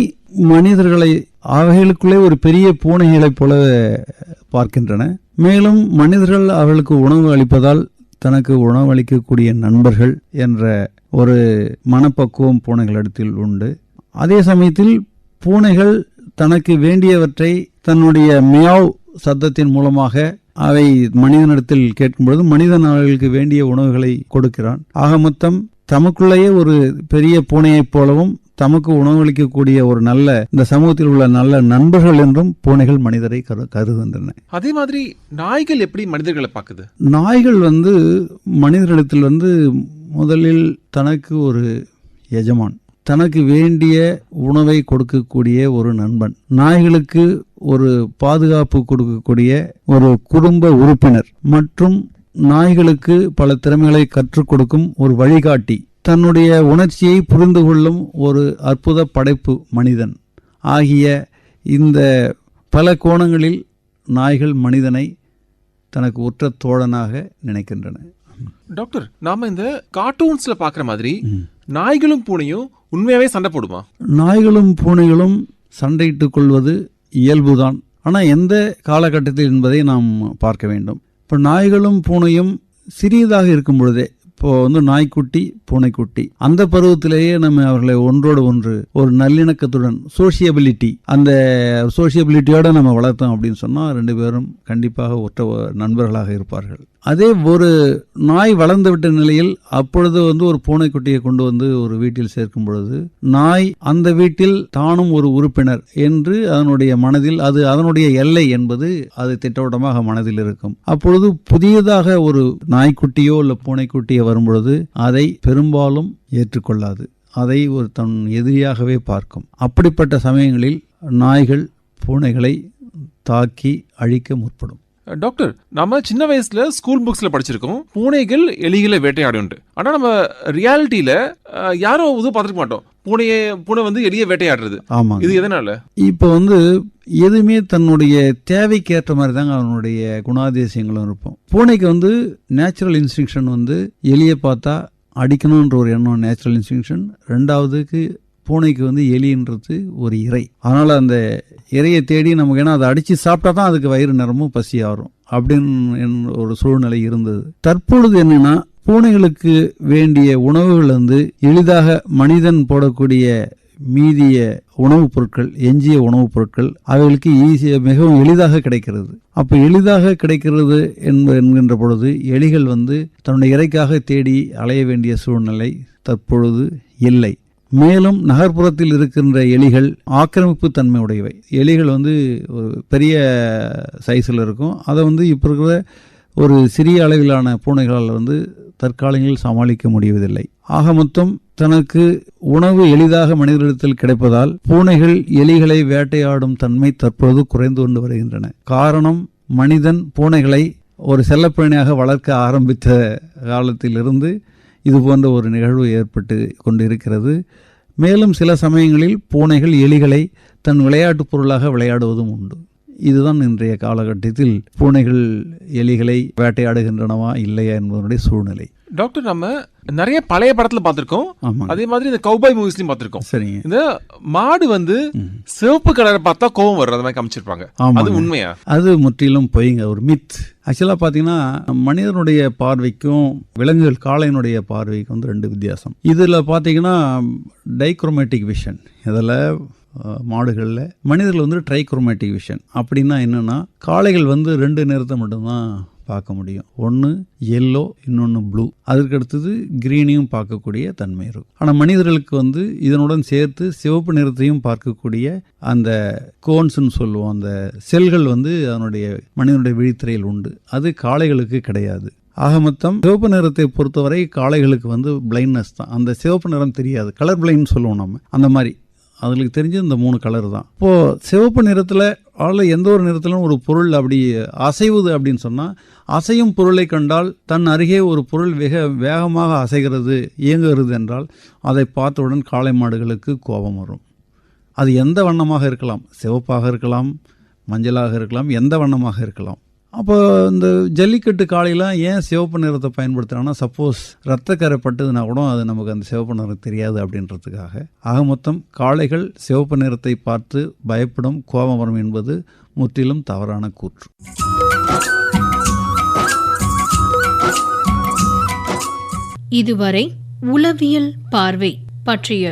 மனிதர்களை அவைகளுக்குள்ளே ஒரு பெரிய பூனைகளை போல பார்க்கின்றன. மேலும் மனிதர்கள் அவர்களுக்கு உணவு அளிப்பதால் தனக்கு உணவளிக்கக்கூடிய நண்பர்கள் என்ற ஒரு மனப்பக்குவம் பூனைகளிடத்தில் உண்டு. அதே சமயத்தில் பூனைகள் தனக்கு வேண்டியவற்றை தன்னுடைய மியாவ் சத்தத்தின் மூலமாக அவை மனிதனிடத்தில் கேட்கும்பொழுது மனிதன் அவர்களுக்கு வேண்டிய உணவுகளை கொடுக்கிறான். ஆக மொத்தம் தமக்குள்ளேயே ஒரு பெரிய பூனையைப் போலவும் தமக்கு உணவளிக்கக்கூடிய ஒரு நல்ல இந்த சமூகத்தில் உள்ள நல்ல நண்பர்கள் என்றும் பூனைகள் மனிதரை கருதுகின்றன. அதே மாதிரி நாய்கள் எப்படி மனிதர்களை பார்க்குது? நாய்கள் மனிதர்களிடத்தில் முதலில் தனக்கு ஒரு எஜமான், தனக்கு வேண்டிய உணவை கொடுக்கக்கூடிய ஒரு நண்பன், நாய்களுக்கு ஒரு பாதுகாப்பு கொடுக்கக்கூடிய ஒரு குடும்ப உறுப்பினர் மற்றும் நாய்களுக்கு பல திறமைகளை கற்றுக் கொடுக்கும் ஒரு வழிகாட்டி, தன்னுடைய உணர்ச்சியை புரிந்து கொள்ளும் ஒரு அற்புத படைப்பு மனிதன் ஆகிய இந்த பல கோணங்களில் நாய்கள் மனிதனை தனக்கு உற்ற தோழனாக நினைக்கின்றன. டாக்டர், நாம இந்த கார்ட்டூன்ஸ்ல பாக்குற மாதிரி நாய்களும் பூனையும் உண்மையாவே சண்டை போடுமா? நாய்களும் பூனைகளும் சண்டையிட்டுக் கொள்வது இயல்புதான். ஆனால் எந்த காலகட்டத்தில் என்பதை நாம் பார்க்க வேண்டும். இப்போ நாய்களும் பூனையும் சிறியதாக இருக்கும் பொழுதே, இப்போ நாய்க்குட்டி பூனைக்குட்டி அந்த பருவத்திலேயே நம்ம அவர்களை ஒன்றோடு ஒன்று ஒரு நல்லிணக்கத்துடன் அந்த சோசியபிலிட்டியோட நம்ம வளர்த்தோம் அப்படின்னு சொன்னா 2 பேரும் கண்டிப்பாக ஒற்ற நண்பர்களாக இருப்பார்கள். அதே ஒரு நாய் வளர்ந்து விட்ட நிலையில் அப்பொழுது ஒரு பூனைக்குட்டியை கொண்டு ஒரு வீட்டில் சேர்க்கும் பொழுது நாய் அந்த வீட்டில் தானும் ஒரு உறுப்பினர் என்று அதனுடைய மனதில் அதனுடைய எல்லை என்பது அது திட்டவட்டமாக மனதில் இருக்கும். அப்பொழுது புதியதாக ஒரு நாய்க்குட்டியோ இல்ல பூனைக்குட்டியோ வரும்பொழுது அதை பெரும்பாலும் ஏற்றுக்கொள்ளாது. அதை ஒரு தன் எதிரியாகவே பார்க்கும். அப்படிப்பட்ட சமயங்களில் நாய்கள் பூனைகளை தாக்கி அழிக்க முற்படும். டாக்டர், நம்ம சின்ன வயசுல ஸ்கூல் புக்ஸ்ல படிச்சிருக்கோம் பூனைகள் எலிகளை வேட்டையாடும். ஆனா நம்ம ரியாலிட்டியில யாரும் பார்த்துக்க மாட்டோம் பூனை எலியை வேட்டையாடுறது. ஆமா, இது எதனால? இப்ப எதுவுமே தன்னுடைய தேவைக்கேற்ற மாதிரி தாங்க அவனுடைய குணாதிசயங்களும் இருக்கும். பூனைக்கு நேச்சுரல் இன்ஸ்டிங்ஷன் எலியை பார்த்தா அடிக்கணும்ன்ற ஒரு எண்ணம் நேச்சுரல் இன்ஸ்டிங்ஷன். ரெண்டாவதுக்கு பூனைக்கு எலின்றது ஒரு இறை. அதனால அந்த இறையை தேடி நமக்கு, ஏன்னா அதை அடிச்சு சாப்பிட்டா தான் அதுக்கு வயிறு நிறமும் பசி ஆறும் அப்படின்னு ஒரு சூழ்நிலை இருந்தது. தற்பொழுது என்னன்னா பூனைகளுக்கு வேண்டிய உணவுகள் எளிதாக மனிதன் போடக்கூடிய மீதிய உணவுப் பொருட்கள், எஞ்சிய உணவுப் பொருட்கள் அவைகளுக்கு மிகவும் எளிதாக கிடைக்கிறது. அப்ப எளிதாக கிடைக்கிறது என்கின்ற பொழுது எலிகள் தன்னுடைய இறைக்காக தேடி அலைய வேண்டிய சூழ்நிலை தற்பொழுது இல்லை. மேலும் நகர்ப்புறத்தில் இருக்கின்ற எலிகள் ஆக்கிரமிப்பு தன்மை உடையவை. எலிகள் ஒரு பெரிய சைஸில் இருக்கும். அதை இப்போ இருக்கிற ஒரு சிறிய அளவிலான பூனைகளால் தற்காலங்களில் சமாளிக்க முடிவதில்லை. ஆக மொத்தம் தனக்கு உணவு எளிதாக மனிதர்களிடத்தில் கிடைப்பதால் பூனைகள் எலிகளை வேட்டையாடும் தன்மை தற்போது குறைந்து கொண்டு வருகின்றன. காரணம், மனிதன் பூனைகளை ஒரு செல்லப்பிராணியாக வளர்க்க ஆரம்பித்த காலத்திலிருந்து இது போன்ற ஒரு நிகழ்வு ஏற்பட்டு கொண்டிருக்கிறது. மேலும் சில சமயங்களில் பூனைகள் எலிகளை தன் விளையாட்டு பொருளாக விளையாடுவதும் உண்டு. இதுதான் இன்றைய காலகட்டத்தில் பூனைகள் எலிகளை வேட்டையாடுகின்றனவா இல்லையா என்பதனுடைய சூழ்நிலை. டாக்டர், நம்ம நிறைய பழைய படத்துல பார்த்திருக்கோம், அதே மாதிரி இந்த கௌபாய் மூவிஸ்லயும் பார்த்திருக்கோம். சரிங்க. இந்த மாடு சிவப்பு கலரை பார்த்தா கோபம் வர்றது மாதிரி காமிச்சிருப்பாங்க. அது உண்மையா? அது முற்றிலும் பொய்ங்க, ஒரு மித். ஆக்சுவலா பாத்தீங்கன்னா மனிதனுடைய பார்வைக்கும் விலங்குகள் காளையினுடைய பார்வைக்கும் 2 வித்தியாசம். இதுல பாத்தீங்கன்னா டைக்ரோமேட்டிக் விஷன், இதில் மாடுகளில். மனிதர்கள் ட்ரைக்ரோமேட்டிக் விஷன். அப்படின்னா என்னன்னா காளைகள் 2 நிறத்தை மட்டும்தான் பார்க்க முடியும். ஒன்று எல்லோ, இன்னொன்று ப்ளூ. அதற்கு அடுத்தது கிரீனையும் பார்க்கக்கூடிய தன்மை இருக்கும். ஆனால் மனிதர்களுக்கு இதனுடன் சேர்த்து சிவப்பு நிறத்தையும் பார்க்கக்கூடிய அந்த கோன்ஸ்ன்னு சொல்லுவோம், அந்த செல்கள் அதனுடைய மனிதனுடைய விழித்திரையில் உண்டு. அது காளைகளுக்கு கிடையாது. ஆக மொத்தம் சிவப்பு நிறத்தை பொறுத்தவரை காளைகளுக்கு பிளைண்ட்னஸ் தான். அந்த சிவப்பு நிறம் தெரியாது, கலர் பிளைண்ட் சொல்லுவோம் நம்ம. அந்த மாதிரி அதுக்கு தெரிஞ்சு இந்த 3 கலர் தான். இப்போ சிவப்பு நிறத்தில் எந்த ஒரு நிறத்திலும் ஒரு பொருள் அப்படி அசைவுது அப்படின்னு சொன்னால், அசையும் பொருளை கண்டால் தன் அருகே ஒரு பொருள் வேகமாக அசைகிறது, இயங்குகிறது என்றால் அதை பார்த்தவுடன் காளை மாடுகளுக்கு கோபம் வரும். அது எந்த வண்ணமாக இருக்கலாம், சிவப்பாக இருக்கலாம், மஞ்சளாக இருக்கலாம், எந்த வண்ணமாக இருக்கலாம். அப்போ இந்த ஜல்லிக்கட்டு காளையெல்லாம் ஏன் சிவப்பு நிறத்தை பயன்படுத்துகிறாங்கன்னா, சப்போஸ் ரத்தக்கரை பட்டதுன்னா கூட அது நமக்கு அந்த சிவப்பு நிறம் தெரியாது அப்படின்றதுக்காக. ஆக மொத்தம் காளைகள் சிவப்பு நிறத்தை பார்த்து பயப்படும், கோபம் வரும் என்பது முற்றிலும் தவறான கூற்று. இதுவரை உளவியல் பார்வை பற்றிய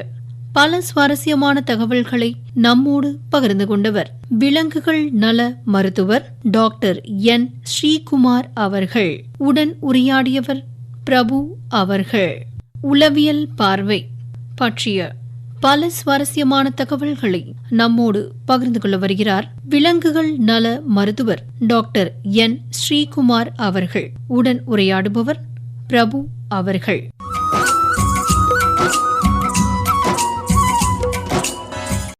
பல சுவாரஸ்யமான தகவல்களை நம்மோடு பகிர்ந்து கொண்டவர் விலங்குகள் நல மருத்துவர் டாக்டர் என் ஸ்ரீகுமார் அவர்கள். உடன் உரையாடியவர் பிரபு அவர்கள். உளவியல் பார்வை பற்றிய பல சுவாரஸ்யமான தகவல்களை நம்மோடு பகிர்ந்து கொள்ள வருகிறார் விலங்குகள் நல மருத்துவர் டாக்டர் என் ஸ்ரீகுமார் அவர்கள். உடன் உரையாடுபவர் பிரபு அவர்கள்.